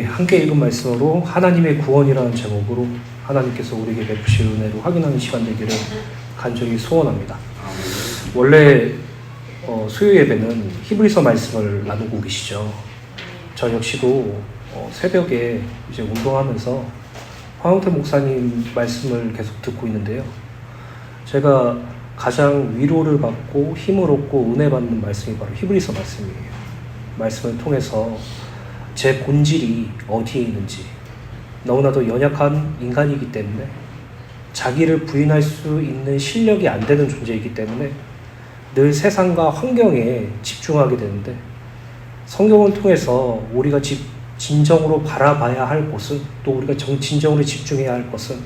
함께 읽은 말씀으로 하나님의 구원이라는 제목으로 하나님께서 우리에게 베푸실 은혜로 확인하는 시간 되기를 간절히 소원합니다. 원래 수요 예배는 히브리서 말씀을 나누고 계시죠. 저 역시도 새벽에 이제 운동하면서 황영태 목사님 말씀을 계속 듣고 있는데요. 제가 가장 위로를 받고 힘을 얻고 은혜 받는 말씀이 바로 히브리서 말씀이에요. 말씀을 통해서 제 본질이 어디에 있는지, 너무나도 연약한 인간이기 때문에 자기를 부인할 수 있는 실력이 안 되는 존재이기 때문에 늘 세상과 환경에 집중하게 되는데, 성경을 통해서 우리가 진정으로 바라봐야 할 곳은, 또 우리가 진정으로 집중해야 할 것은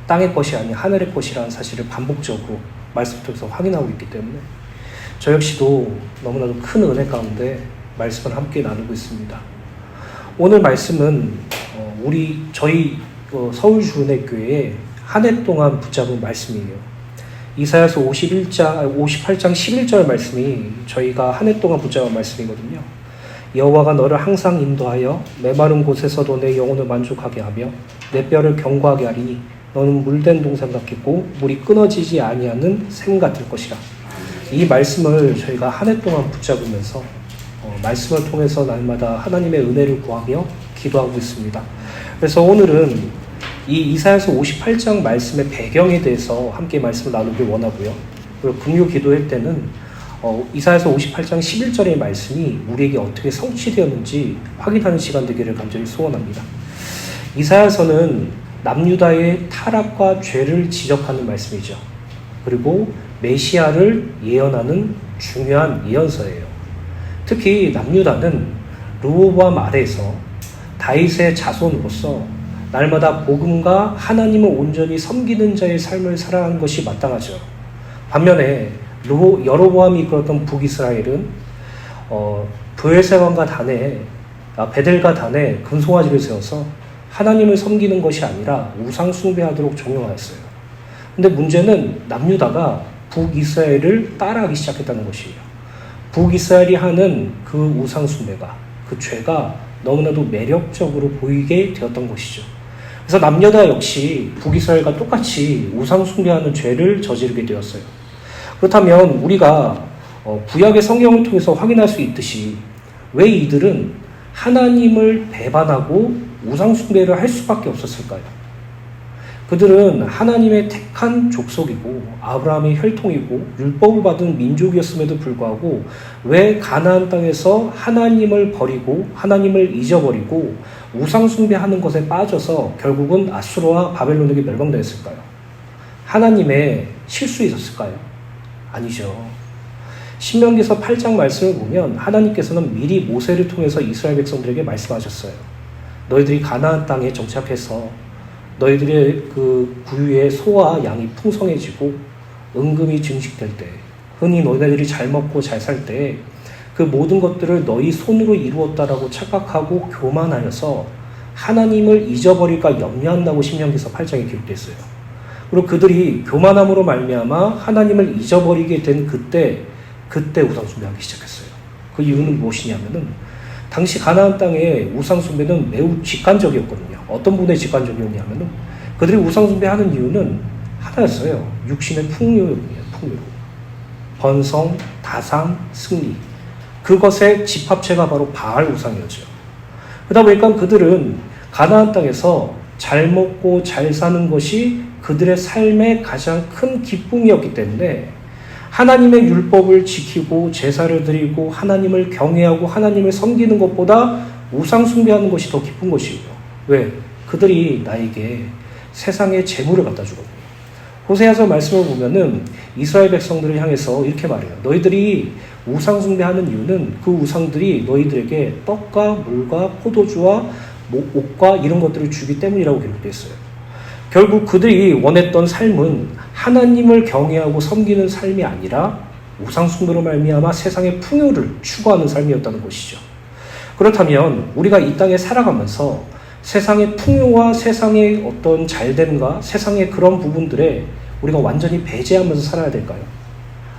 땅의 것이 아닌 하늘의 것이라는 사실을 반복적으로 말씀 통해서 확인하고 있기 때문에 저 역시도 너무나도 큰 은혜 가운데 말씀을 함께 나누고 있습니다. 오늘 말씀은 저희 서울주은혜교회에 한 해 동안 붙잡은 말씀이에요. 이사야서 58장 11절 말씀이 저희가 한 해 동안 붙잡은 말씀이거든요. 여호와가 너를 항상 인도하여 메마른 곳에서도 내 영혼을 만족하게 하며 내 뼈를 견고하게 하리니 너는 물된 동산 같겠고 물이 끊어지지 아니하는 샘 같을 것이라. 이 말씀을 저희가 한 해 동안 붙잡으면서 말씀을 통해서 날마다 하나님의 은혜를 구하며 기도하고 있습니다. 그래서 오늘은 이 이사야서 58장 말씀의 배경에 대해서 함께 말씀을 나누길 원하고요. 그리고 금요 기도회 때는 이사야서 58장 11절의 말씀이 우리에게 어떻게 성취되었는지 확인하는 시간 되기를 간절히 소원합니다. 이사야서는 남유다의 타락과 죄를 지적하는 말씀이죠. 그리고 메시아를 예언하는 중요한 예언서예요. 특히 남유다는 르호보암 아래에서 다윗의 자손으로서 날마다 복음과 하나님을 온전히 섬기는 자의 삶을 살아가는 것이 마땅하죠. 반면에 여로보암이 이끌었던 북이스라엘은 브엘세반과 단에 베델과 단에 금송아지를 세워서 하나님을 섬기는 것이 아니라 우상 숭배하도록 종용하였어요. 근데 문제는 남유다가 북이스라엘을 따라하기 시작했다는 것이에요. 북이스라엘이 하는 그 우상 숭배가, 그 죄가 너무나도 매력적으로 보이게 되었던 것이죠. 그래서 남유다 역시 북이스라엘과 똑같이 우상 숭배하는 죄를 저지르게 되었어요. 그렇다면 우리가 구약의 성경을 통해서 확인할 수 있듯이 왜 이들은 하나님을 배반하고 우상 숭배를 할 수밖에 없었을까요? 그들은 하나님의 택한 족속이고 아브라함의 혈통이고 율법을 받은 민족이었음에도 불구하고 왜 가나안 땅에서 하나님을 버리고 하나님을 잊어버리고 우상 숭배하는 것에 빠져서 결국은 아수르와 바벨론에게 멸망되었을까요? 하나님의 실수에 있었을까요? 아니죠. 신명기서 8장 말씀을 보면 하나님께서는 미리 모세를 통해서 이스라엘 백성들에게 말씀하셨어요. 너희들이 가나안 땅에 정착해서 너희들의 그 구유에 소와 양이 풍성해지고 은금이 증식될 때, 흔히 너희들이 잘 먹고 잘 살 때 그 모든 것들을 너희 손으로 이루었다라고 착각하고 교만하여서 하나님을 잊어버릴까 염려한다고 신명기서 8장에 기록되어 있어요. 그리고 그들이 교만함으로 말미암아 하나님을 잊어버리게 된 그때 우상 숭배하기 시작했어요. 그 이유는 무엇이냐면은 당시 가나안 땅의 우상 숭배는 매우 직관적이었거든요. 어떤 분의 직관적이었냐면은 그들이 우상 숭배하는 이유는 하나였어요. 육신의 풍요였거든요. 풍요. 번성, 다상, 승리. 그것의 집합체가 바로 바알 우상이었죠. 그러다 보니까 그들은 가나안 땅에서 잘 먹고 잘 사는 것이 그들의 삶의 가장 큰 기쁨이었기 때문에 하나님의 율법을 지키고 제사를 드리고 하나님을 경외하고 하나님을 섬기는 것보다 우상 숭배하는 것이 더 기쁜 것이에요. 왜? 그들이 나에게 세상의 재물을 갖다 주거든요. 호세아서 말씀을 보면은 이스라엘 백성들을 향해서 이렇게 말해요. 너희들이 우상 숭배하는 이유는 그 우상들이 너희들에게 떡과 물과 포도주와 옷과 이런 것들을 주기 때문이라고 기록되어 있어요. 결국 그들이 원했던 삶은 하나님을 경외하고 섬기는 삶이 아니라 우상 숭배로 말미암아 세상의 풍요를 추구하는 삶이었다는 것이죠. 그렇다면 우리가 이 땅에 살아가면서 세상의 풍요와 세상의 어떤 잘됨과 세상의 그런 부분들에 우리가 완전히 배제하면서 살아야 될까요?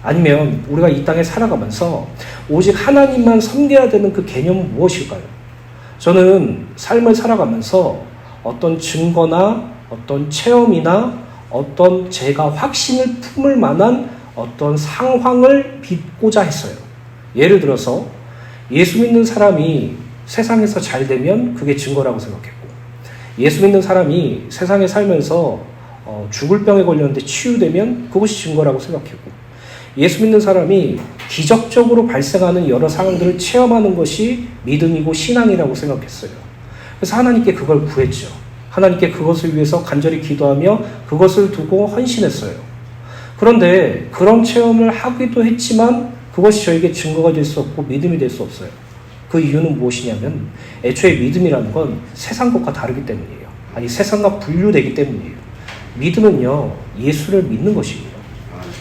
아니면 우리가 이 땅에 살아가면서 오직 하나님만 섬겨야 되는 그 개념은 무엇일까요? 저는 삶을 살아가면서 어떤 증거나 어떤 체험이나 어떤 제가 확신을 품을 만한 어떤 상황을 빚고자 했어요. 예를 들어서 예수 믿는 사람이 세상에서 잘 되면 그게 증거라고 생각했고, 예수 믿는 사람이 세상에 살면서 죽을 병에 걸렸는데 치유되면 그것이 증거라고 생각했고, 예수 믿는 사람이 기적적으로 발생하는 여러 상황들을 체험하는 것이 믿음이고 신앙이라고 생각했어요. 그래서 하나님께 그걸 구했죠. 하나님께 그것을 위해서 간절히 기도하며 그것을 두고 헌신했어요. 그런데 그런 체험을 하기도 했지만 그것이 저에게 증거가 될 수 없고 믿음이 될 수 없어요. 그 이유는 무엇이냐면 애초에 믿음이라는 건 세상 것과 다르기 때문이에요. 아니, 세상과 분류되기 때문이에요. 믿음은요, 예수를 믿는 것이에요.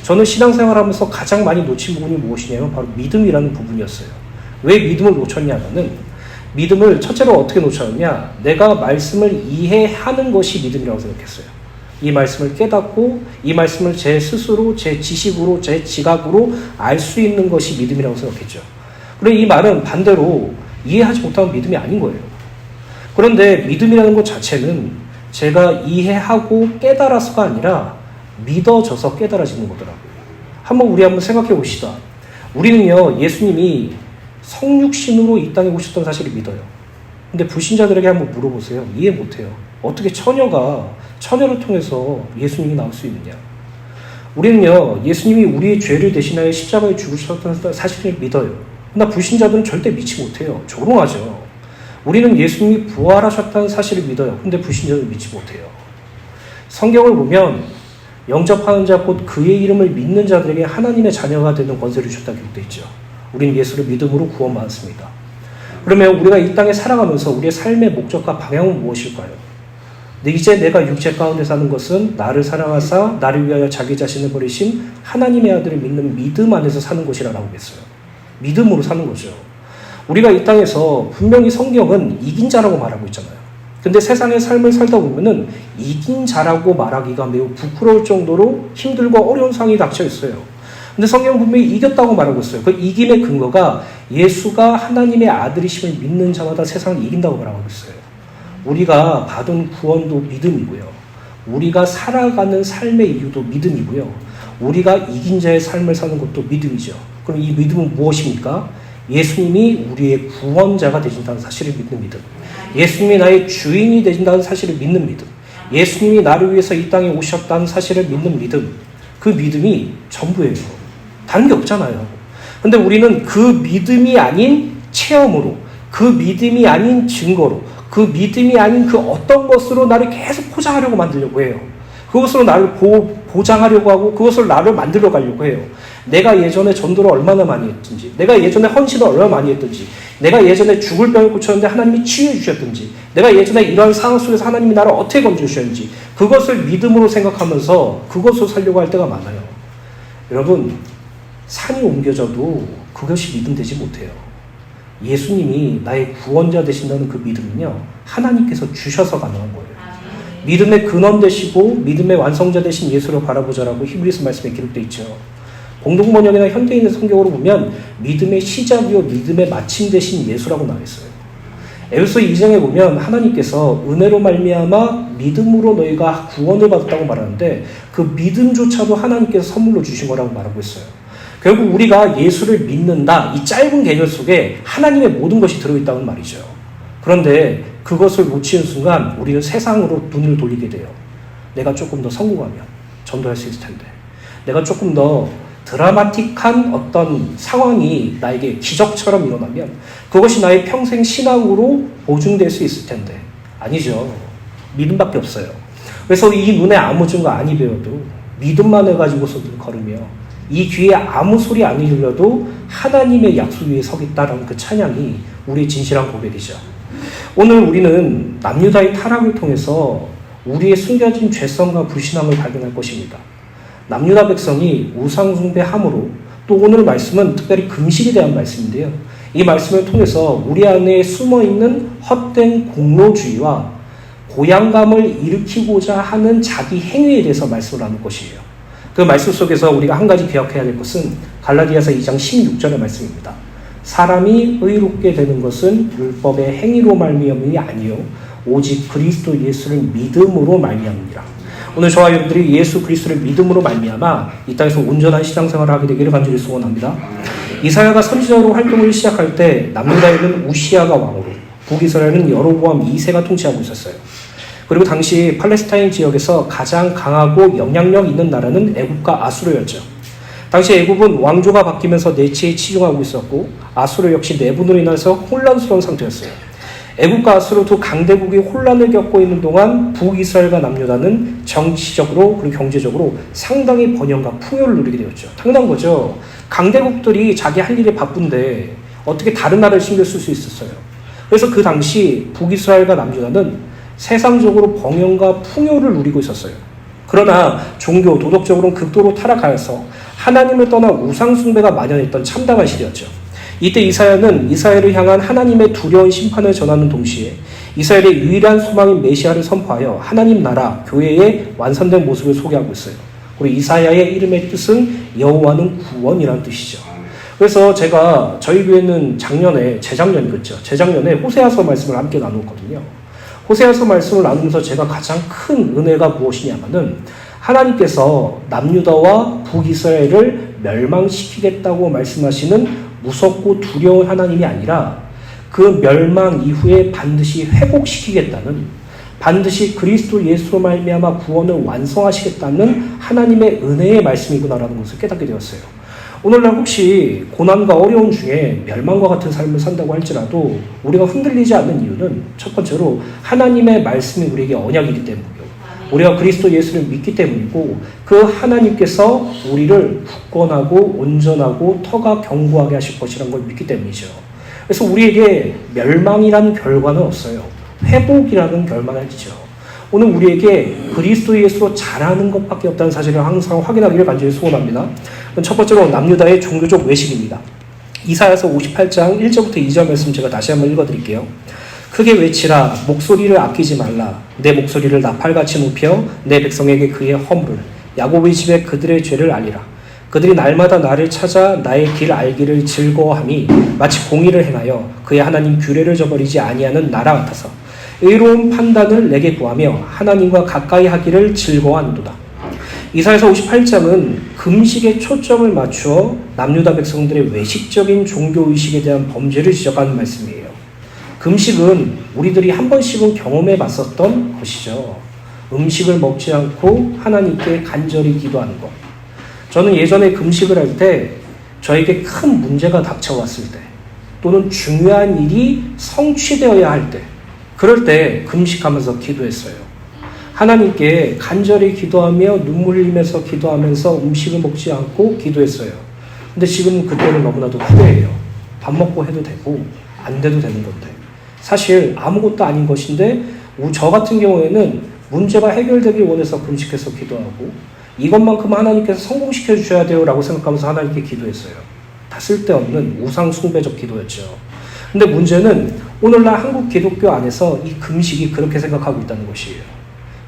저는 신앙생활하면서 가장 많이 놓친 부분이 무엇이냐면 바로 믿음이라는 부분이었어요. 왜 믿음을 놓쳤냐면은, 믿음을 첫째로 어떻게 놓쳤느냐, 내가 말씀을 이해하는 것이 믿음이라고 생각했어요. 이 말씀을 깨닫고 이 말씀을 제 스스로 제 지식으로 제 지각으로 알 수 있는 것이 믿음이라고 생각했죠. 그런데 이 말은 반대로 이해하지 못하면 믿음이 아닌 거예요. 그런데 믿음이라는 것 자체는 제가 이해하고 깨달아서가 아니라 믿어져서 깨달아지는 거더라고요. 우리 한번 생각해 봅시다. 우리는요, 예수님이 성육신으로 이 땅에 오셨던 사실을 믿어요. 근데 불신자들에게 한번 물어보세요. 이해 못해요. 어떻게 처녀를 통해서 예수님이 나올 수 있느냐? 우리는요, 예수님이 우리의 죄를 대신하여 십자가에 죽으셨다는 사실을 믿어요. 그러나 불신자들은 절대 믿지 못해요. 조롱하죠. 우리는 예수님이 부활하셨다는 사실을 믿어요. 근데 불신자들은 믿지 못해요. 성경을 보면 영접하는 자 곧 그의 이름을 믿는 자들에게 하나님의 자녀가 되는 권세를 주셨다 기록되어 있죠. 우리는 예수를 믿음으로 구원받았습니다. 그러면 우리가 이 땅에 살아가면서 우리의 삶의 목적과 방향은 무엇일까요? 이제 내가 육체 가운데 사는 것은 나를 사랑하사 나를 위하여 자기 자신을 버리신 하나님의 아들을 믿는 믿음 안에서 사는 것이라고 했어요. 믿음으로 사는 거죠. 우리가 이 땅에서 분명히 성경은 이긴 자라고 말하고 있잖아요. 근데 세상의 삶을 살다 보면은 이긴 자라고 말하기가 매우 부끄러울 정도로 힘들고 어려운 상황이 닥쳐 있어요. 근데 성경은 분명히 이겼다고 말하고 있어요. 그 이김의 근거가 예수가 하나님의 아들이심을 믿는 자마다 세상을 이긴다고 말하고 있어요. 우리가 받은 구원도 믿음이고요. 우리가 살아가는 삶의 이유도 믿음이고요. 우리가 이긴 자의 삶을 사는 것도 믿음이죠. 그럼 이 믿음은 무엇입니까? 예수님이 우리의 구원자가 되신다는 사실을 믿는 믿음. 예수님이 나의 주인이 되신다는 사실을 믿는 믿음. 예수님이 나를 위해서 이 땅에 오셨다는 사실을 믿는 믿음. 그 믿음이 전부예요. 다른 게 없잖아요. 근데 우리는 그 믿음이 아닌 체험으로, 그 믿음이 아닌 증거로, 그 믿음이 아닌 그 어떤 것으로 나를 계속 포장하려고 만들려고 해요. 그것으로 나를 보장하려고 하고 그것을 나를 만들어 가려고 해요. 내가 예전에 전도를 얼마나 많이 했든지, 내가 예전에 헌신을 얼마나 많이 했든지, 내가 예전에 죽을 병을 고쳤는데 하나님이 치유해 주셨든지, 내가 예전에 이런 상황 속에서 하나님이 나를 어떻게 건져주셨는지, 그것을 믿음으로 생각하면서 그것으로 살려고 할 때가 많아요. 여러분, 산이 옮겨져도 그것이 믿음 되지 못해요. 예수님이 나의 구원자 되신다는 그 믿음은요, 하나님께서 주셔서 가능한 거예요. 믿음의 근원 되시고 믿음의 완성자 되신 예수를 바라보자라고 히브리서 말씀에 기록되어 있죠. 공동번역이나 현대인의 성경으로 보면 믿음의 시작이요 믿음의 마침 되신 예수라고 나와 있어요. 에베소 2장에 보면 하나님께서 은혜로 말미암아 믿음으로 너희가 구원을 받았다고 말하는데 그 믿음조차도 하나님께서 선물로 주신 거라고 말하고 있어요. 결국 우리가 예수를 믿는다, 이 짧은 개념 속에 하나님의 모든 것이 들어있다는 말이죠. 그런데 그것을 놓치는 순간 우리는 세상으로 눈을 돌리게 돼요. 내가 조금 더 성공하면 전도할 수 있을 텐데, 내가 조금 더 드라마틱한 어떤 상황이 나에게 기적처럼 일어나면 그것이 나의 평생 신앙으로 보증될 수 있을 텐데, 아니죠. 믿음밖에 없어요. 그래서 이 눈에 아무 증거 아니 배워도 믿음만 해가지고서 걸으며 이 귀에 아무 소리 안 들려도 하나님의 약속 위에 서겠다라는 그 찬양이 우리의 진실한 고백이죠. 오늘 우리는 남유다의 타락을 통해서 우리의 숨겨진 죄성과 불신함을 발견할 것입니다. 남유다 백성이 우상숭배함으로, 또 오늘 말씀은 특별히 금식에 대한 말씀인데요. 이 말씀을 통해서 우리 안에 숨어있는 헛된 공로주의와 고양감을 일으키고자 하는 자기 행위에 대해서 말씀을 나눌 것이에요. 그 말씀 속에서 우리가 한 가지 기억해야 될 것은 갈라디아서 2장 16절의 말씀입니다. 사람이 의롭게 되는 것은 율법의 행위로 말미암음이 아니요 오직 그리스도 예수를 믿음으로 말미암으니라. 오늘 저와 여러분들이 예수 그리스도를 믿음으로 말미암아 이 땅에서 온전한 신앙생활을 하게 되기를 간절히 소원합니다. 이사야가 선지자로 활동을 시작할 때 남유다에는 우시아가 왕으로, 북이스라엘은 여로보암 2세가 통치하고 있었어요. 그리고 당시 팔레스타인 지역에서 가장 강하고 영향력 있는 나라는 애굽과 아수르였죠. 당시 애굽은 왕조가 바뀌면서 내치에 치중하고 있었고 아수르 역시 내분으로 인해서 혼란스러운 상태였어요. 애굽과 아수르 두 강대국이 혼란을 겪고 있는 동안 북이스라엘과 남유다는 정치적으로 그리고 경제적으로 상당히 번영과 풍요를 누리게 되었죠. 당연한 거죠. 강대국들이 자기 할 일이 바쁜데 어떻게 다른 나라를 신경 쓸 수 있었어요. 그래서 그 당시 북이스라엘과 남유다는 세상적으로 번영과 풍요를 누리고 있었어요. 그러나 종교, 도덕적으로는 극도로 타락하여서 하나님을 떠나 우상 숭배가 만연했던 참담한 시대였죠. 이때 이사야는 이스라엘을 향한 하나님의 두려운 심판을 전하는 동시에 이스라엘의 유일한 소망인 메시아를 선포하여 하나님 나라, 교회의 완성된 모습을 소개하고 있어요. 그리고 이사야의 이름의 뜻은 여호와는 구원이라는 뜻이죠. 그래서 제가 저희 교회는 재작년에 호세아서 말씀을 함께 나누었거든요. 호세아서 말씀을 나누면서 제가 가장 큰 은혜가 무엇이냐면은 하나님께서 남유다와 북이스라엘을 멸망시키겠다고 말씀하시는 무섭고 두려운 하나님이 아니라 그 멸망 이후에 반드시 회복시키겠다는, 반드시 그리스도 예수로 말미암아 구원을 완성하시겠다는 하나님의 은혜의 말씀이구나라는 것을 깨닫게 되었어요. 오늘날 혹시 고난과 어려움 중에 멸망과 같은 삶을 산다고 할지라도 우리가 흔들리지 않는 이유는 첫 번째로 하나님의 말씀이 우리에게 언약이기 때문이고 우리가 그리스도 예수를 믿기 때문이고 그 하나님께서 우리를 굳건하고 온전하고 터가 견고하게 하실 것이라는 걸 믿기 때문이죠. 그래서 우리에게 멸망이라는 결과는 없어요. 회복이라는 결과는 있죠. 오늘 우리에게 그리스도 예수로 자라는 것밖에 없다는 사실을 항상 확인하기를 간절히 소원합니다. 첫 번째로 남유다의 종교적 외식입니다. 이사야서 58장 1절부터 2절 말씀 제가 다시 한번 읽어드릴게요. 크게 외치라, 목소리를 아끼지 말라. 내 목소리를 나팔같이 높여 내 백성에게 그의 허물을, 야곱의 집에 그들의 죄를 알리라. 그들이 날마다 나를 찾아 나의 길 알기를 즐거워함이 마치 공의를 행하여 그의 하나님 규례를 저버리지 아니하는 나라 같아서 의로운 판단을 내게 구하며 하나님과 가까이 하기를 즐거워하는도다. 이사야서 58장은 금식에 초점을 맞추어 남유다 백성들의 외식적인 종교의식에 대한 범죄를 지적하는 말씀이에요. 금식은 우리들이 한 번씩은 경험해 봤었던 것이죠. 음식을 먹지 않고 하나님께 간절히 기도하는 것. 저는 예전에 금식을 할 때 저에게 큰 문제가 닥쳐왔을 때 또는 중요한 일이 성취되어야 할 때 그럴 때 금식하면서 기도했어요. 하나님께 간절히 기도하며 눈물 흘리면서 기도하면서 음식을 먹지 않고 기도했어요. 근데 지금 그때는 너무나도 후회해요. 밥 먹고 해도 되고 안 돼도 되는 건데 사실 아무것도 아닌 것인데 저 같은 경우에는 문제가 해결되길 원해서 금식해서 기도하고 이것만큼 하나님께서 성공시켜 주셔야 돼요 라고 생각하면서 하나님께 기도했어요. 다 쓸데없는 우상 숭배적 기도였죠. 근데 문제는 오늘날 한국 기독교 안에서 이 금식이 그렇게 생각하고 있다는 것이에요.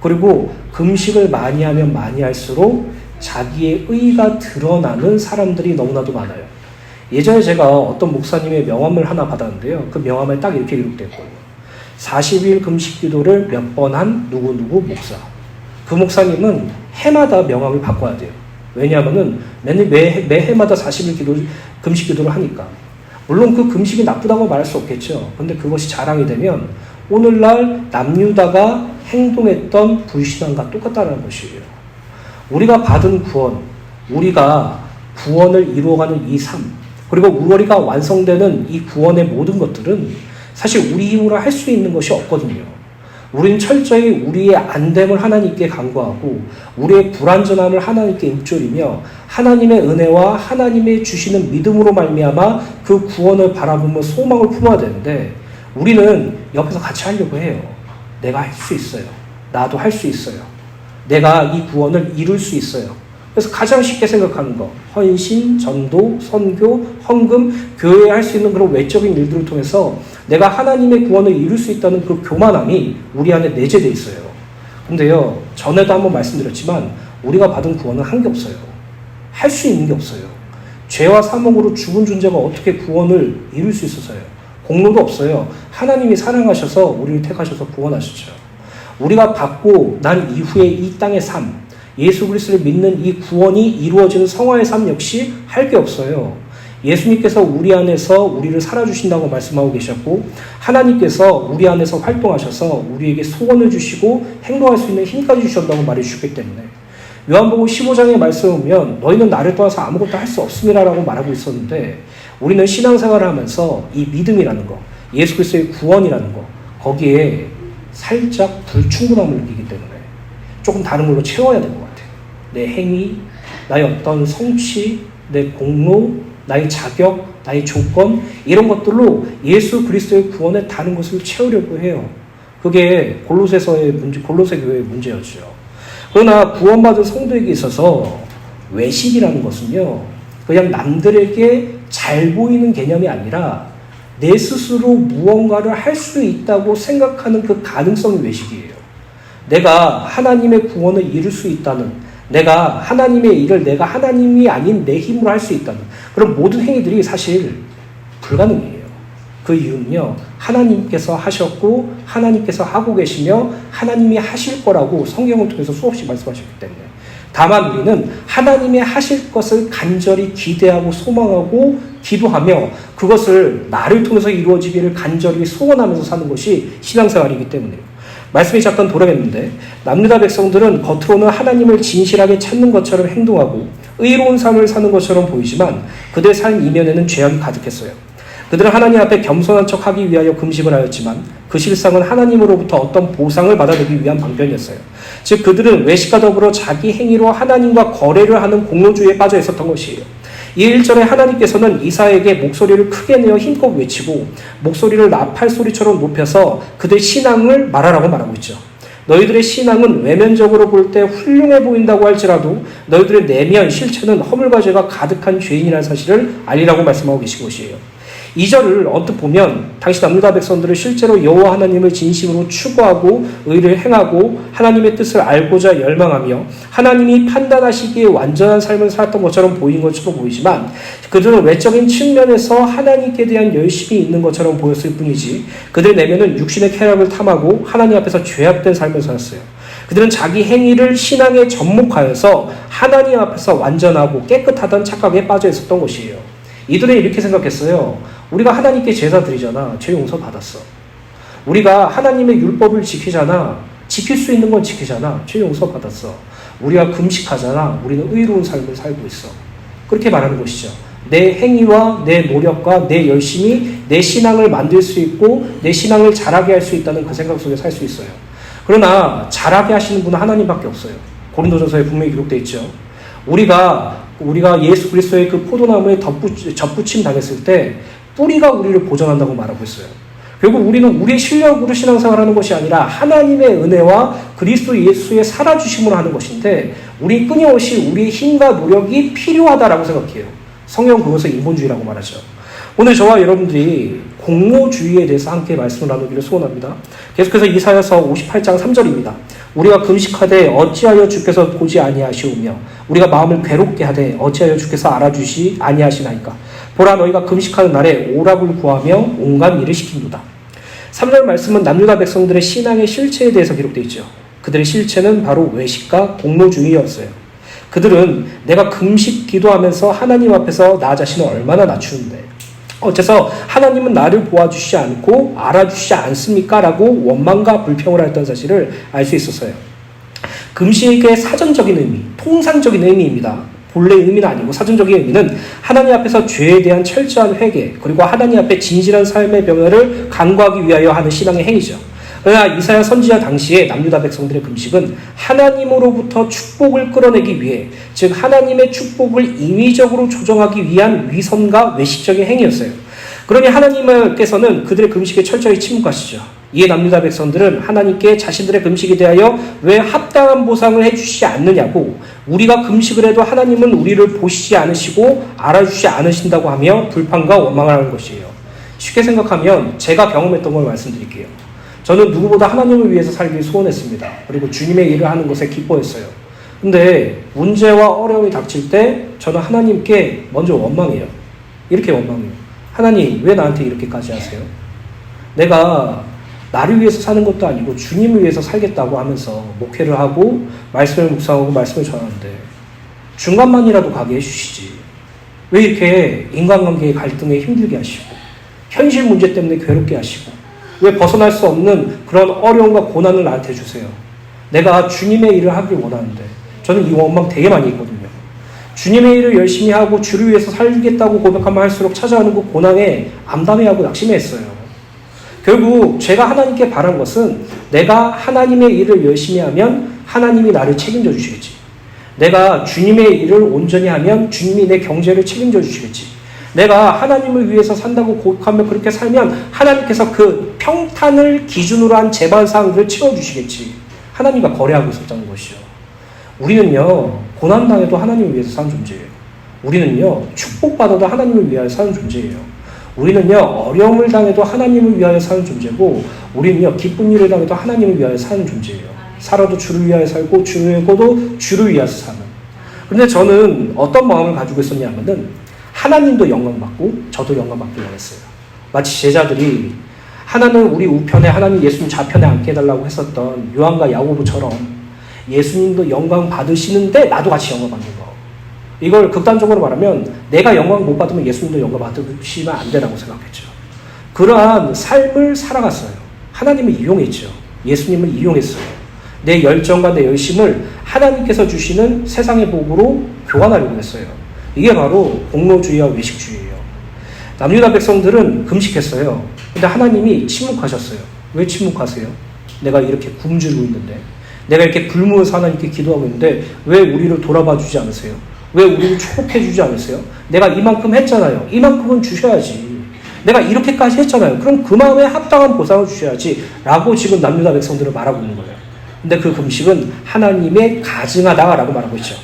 그리고 금식을 많이 하면 많이 할수록 자기의 의가 드러나는 사람들이 너무나도 많아요. 예전에 제가 어떤 목사님의 명함을 하나 받았는데요. 그 명함에 딱 이렇게 기록됐거든요. 40일 금식 기도를 몇 번 한 누구누구 목사. 그 목사님은 해마다 명함을 바꿔야 돼요. 왜냐하면은 매 해마다 40일 금식 기도를 하니까. 물론 그 금식이 나쁘다고 말할 수 없겠죠. 그런데 그것이 자랑이 되면 오늘날 남유다가 행동했던 불신앙과 똑같다는 것이에요. 우리가 받은 구원, 우리가 구원을 이루어가는 이 삶, 그리고 우리가 완성되는 이 구원의 모든 것들은 사실 우리 힘으로 할 수 있는 것이 없거든요. 우리는 철저히 우리의 안됨을 하나님께 간구하고 우리의 불완전함을 하나님께 읊조리며 하나님의 은혜와 하나님의 주시는 믿음으로 말미암아 그 구원을 바라보며 소망을 품어야 되는데 우리는 옆에서 같이 하려고 해요. 내가 할 수 있어요. 나도 할 수 있어요. 내가 이 구원을 이룰 수 있어요. 그래서 가장 쉽게 생각하는 거, 헌신, 전도, 선교, 헌금, 교회에 할 수 있는 그런 외적인 일들을 통해서 내가 하나님의 구원을 이룰 수 있다는 그 교만함이 우리 안에 내재되어 있어요. 근데요, 전에도 한번 말씀드렸지만 우리가 받은 구원은 한 게 없어요. 할 수 있는 게 없어요. 죄와 사망으로 죽은 존재가 어떻게 구원을 이룰 수 있어서요? 공로도 없어요. 하나님이 사랑하셔서 우리를 택하셔서 구원하셨죠. 우리가 받고 난 이후에 이 땅의 삶, 예수 그리스도를 믿는 이 구원이 이루어지는 성화의 삶 역시 할 게 없어요. 예수님께서 우리 안에서 우리를 살아주신다고 말씀하고 계셨고, 하나님께서 우리 안에서 활동하셔서 우리에게 소원을 주시고 행동할 수 있는 힘까지 주셨다고 말해 주셨기 때문에, 요한복음 15장의 말씀을 보면 너희는 나를 떠나서 아무것도 할 수 없습니다 라고 말하고 있었는데, 우리는 신앙생활을 하면서 이 믿음이라는 거, 예수 그리스도의 구원이라는 거, 거기에 살짝 불충분함을 느끼기 때문에 조금 다른 걸로 채워야 될 것 같아요. 내 행위, 나의 어떤 성취, 내 공로, 나의 자격, 나의 조건, 이런 것들로 예수 그리스도의 구원에 다른 것을 채우려고 해요. 그게 골로새서의 문제, 골로새 교회의 문제였죠. 그러나 구원받은 성도에게 있어서 외식이라는 것은요, 그냥 남들에게 잘 보이는 개념이 아니라 내 스스로 무언가를 할 수 있다고 생각하는 그 가능성이 외식이에요. 내가 하나님의 구원을 이룰 수 있다는, 내가 하나님의 일을 내가 하나님이 아닌 내 힘으로 할 수 있다는 그런 모든 행위들이 사실 불가능해요. 그 이유는요, 하나님께서 하셨고 하나님께서 하고 계시며 하나님이 하실 거라고 성경을 통해서 수없이 말씀하셨기 때문에, 다만 우리는 하나님의 하실 것을 간절히 기대하고 소망하고 기도하며 그것을 나를 통해서 이루어지기를 간절히 소원하면서 사는 것이 신앙생활이기 때문에요. 말씀이 잠깐 돌아갔는데, 남유다 백성들은 겉으로는 하나님을 진실하게 찾는 것처럼 행동하고 의로운 삶을 사는 것처럼 보이지만 그들의 삶 이면에는 죄악이 가득했어요. 그들은 하나님 앞에 겸손한 척하기 위하여 금식을 하였지만 그 실상은 하나님으로부터 어떤 보상을 받아들이기 위한 방편이었어요. 즉 그들은 외식과 더불어 자기 행위로 하나님과 거래를 하는 공로주의에 빠져 있었던 것이에요. 이 1절에 하나님께서는 이사야에게 목소리를 크게 내어 힘껏 외치고 목소리를 나팔 소리처럼 높여서 그들의 신앙을 말하라고 말하고 있죠. 너희들의 신앙은 외면적으로 볼 때 훌륭해 보인다고 할지라도 너희들의 내면 실체는 허물과 죄가 가득한 죄인이라는 사실을 알리라고 말씀하고 계신 것이에요. 2절을 언뜻 보면 당시 남유다 백성들은 실제로 여호와 하나님을 진심으로 추구하고 의를 행하고 하나님의 뜻을 알고자 열망하며 하나님이 판단하시기에 완전한 삶을 살았던 것처럼 보이는 것처럼 보이지만, 그들은 외적인 측면에서 하나님께 대한 열심이 있는 것처럼 보였을 뿐이지 그들의 내면은 육신의 쾌락을 탐하고 하나님 앞에서 죄악된 삶을 살았어요. 그들은 자기 행위를 신앙에 접목하여서 하나님 앞에서 완전하고 깨끗하다는 착각에 빠져 있었던 것이에요. 이들은 이렇게 생각했어요. 우리가 하나님께 제사 드리잖아. 죄 용서 받았어. 우리가 하나님의 율법을 지키잖아. 지킬 수 있는 건 지키잖아. 죄 용서 받았어. 우리가 금식하잖아. 우리는 의로운 삶을 살고 있어. 그렇게 말하는 것이죠. 내 행위와 내 노력과 내 열심이 내 신앙을 만들 수 있고 내 신앙을 자라게 할 수 있다는 그 생각 속에 살 수 있어요. 그러나 자라게 하시는 분은 하나님밖에 없어요. 고린도전서에 분명히 기록되어 있죠. 우리가 예수 그리스도의 그 포도나무에 접붙임 당했을 때 뿌리가 우리를 보존한다고 말하고 있어요. 결국 우리는 우리의 실력으로 신앙생활하는 것이 아니라 하나님의 은혜와 그리스도 예수의 살아주심으로 하는 것인데, 우리 끊임없이 우리의 힘과 노력이 필요하다라고 생각해요. 성경 그것을 인본주의라고 말하죠. 오늘 저와 여러분들이 공로주의에 대해서 함께 말씀을 나누기를 소원합니다. 계속해서 이사야서 58장 3절입니다. 우리가 금식하되 어찌하여 주께서 보지 아니하시오며 우리가 마음을 괴롭게 하되 어찌하여 주께서 알아주시 아니하시나이까. 보라, 너희가 금식하는 날에 오락을 구하며 온갖 일을 시킨도다. 3절 말씀은 남유다 백성들의 신앙의 실체에 대해서 기록되어 있죠. 그들의 실체는 바로 외식과 공로주의였어요. 그들은 내가 금식 기도하면서 하나님 앞에서 나 자신을 얼마나 낮추는데 어째서 하나님은 나를 보아주시지 않고 알아주시지 않습니까? 라고 원망과 불평을 했던 사실을 알 수 있었어요. 금식의 사전적인 의미, 통상적인 의미입니다. 본래 의미는 아니고 사전적인 의미는 하나님 앞에서 죄에 대한 철저한 회개, 그리고 하나님 앞에 진실한 삶의 변화를 간구하기 위하여 하는 신앙의 행위죠. 그러나 이사야 선지자 당시에 남유다 백성들의 금식은 하나님으로부터 축복을 끌어내기 위해, 즉 하나님의 축복을 인위적으로 조정하기 위한 위선과 외식적인 행위였어요. 그러니 하나님께서는 그들의 금식에 철저히 침묵하시죠. 이에 남유다 백성들은 하나님께 자신들의 금식에 대하여 왜 합당한 보상을 해주시지 않느냐고, 우리가 금식을 해도 하나님은 우리를 보시지 않으시고 알아주시지 않으신다고 하며 불평과 원망을 하는 것이에요. 쉽게 생각하면 제가 경험했던 걸 말씀드릴게요. 저는 누구보다 하나님을 위해서 살길 소원했습니다. 그리고 주님의 일을 하는 것에 기뻐했어요. 근데 문제와 어려움이 닥칠 때 저는 하나님께 먼저 원망해요. 이렇게 원망해요. 하나님, 왜 나한테 이렇게까지 하세요? 내가 나를 위해서 사는 것도 아니고 주님을 위해서 살겠다고 하면서 목회를 하고 말씀을 묵상하고 말씀을 전하는데 중간만이라도 가게 해주시지. 왜 이렇게 인간관계의 갈등에 힘들게 하시고 현실 문제 때문에 괴롭게 하시고 왜 벗어날 수 없는 그런 어려움과 고난을 나한테 주세요? 내가 주님의 일을 하길 원하는데 저는 이 원망 되게 많이 있거든요. 주님의 일을 열심히 하고 주를 위해서 살겠다고 고백하면 할수록 찾아오는 그 고난에 암담해하고 낙심했어요. 결국 제가 하나님께 바란 것은 내가 하나님의 일을 열심히 하면 하나님이 나를 책임져 주시겠지. 내가 주님의 일을 온전히 하면 주님이 내 경제를 책임져 주시겠지. 내가 하나님을 위해서 산다고 고백하며 그렇게 살면 하나님께서 그 평탄을 기준으로 한 재반사항들을 채워주시겠지. 하나님과 거래하고 있었다는 것이죠. 우리는요, 고난당해도 하나님을 위해서 사는 존재예요. 우리는요, 축복받아도 하나님을 위하여 사는 존재예요. 우리는요, 어려움을 당해도 하나님을 위하여 사는 존재고, 우리는요, 기쁜 일을 당해도 하나님을 위하여 사는 존재예요. 살아도 주를 위하여 살고, 죽어도 주를 위하여 사는. 그런데 저는 어떤 마음을 가지고 있었냐면은, 하나님도 영광받고, 저도 영광받기 원했어요. 마치 제자들이, 하나는 우리 우편에, 하나님 예수님 좌편에 앉게 해달라고 했었던 요한과 야고보처럼, 예수님도 영광 받으시는데 나도 같이 영광 받는 거. 이걸 극단적으로 말하면 내가 영광 못 받으면 예수님도 영광 받으시면 안 되라고 생각했죠. 그러한 삶을 살아갔어요. 하나님을 이용했죠. 예수님을 이용했어요. 내 열정과 내 열심을 하나님께서 주시는 세상의 복으로 교환하려고 했어요. 이게 바로 공로주의와 외식주의예요. 남유다 백성들은 금식했어요. 근데 하나님이 침묵하셨어요. 왜 침묵하세요? 내가 이렇게 굶주리고 있는데, 내가 이렇게 굶으면서 하나님께 기도하고 있는데 왜 우리를 돌아봐 주지 않으세요? 왜 우리를 축복해 주지 않으세요? 내가 이만큼 했잖아요. 이만큼은 주셔야지. 내가 이렇게까지 했잖아요. 그럼 그 마음에 합당한 보상을 주셔야지. 라고 지금 남유다 백성들을 말하고 있는 거예요. 근데 그 금식은 하나님의 가증하다라고 말하고 있죠.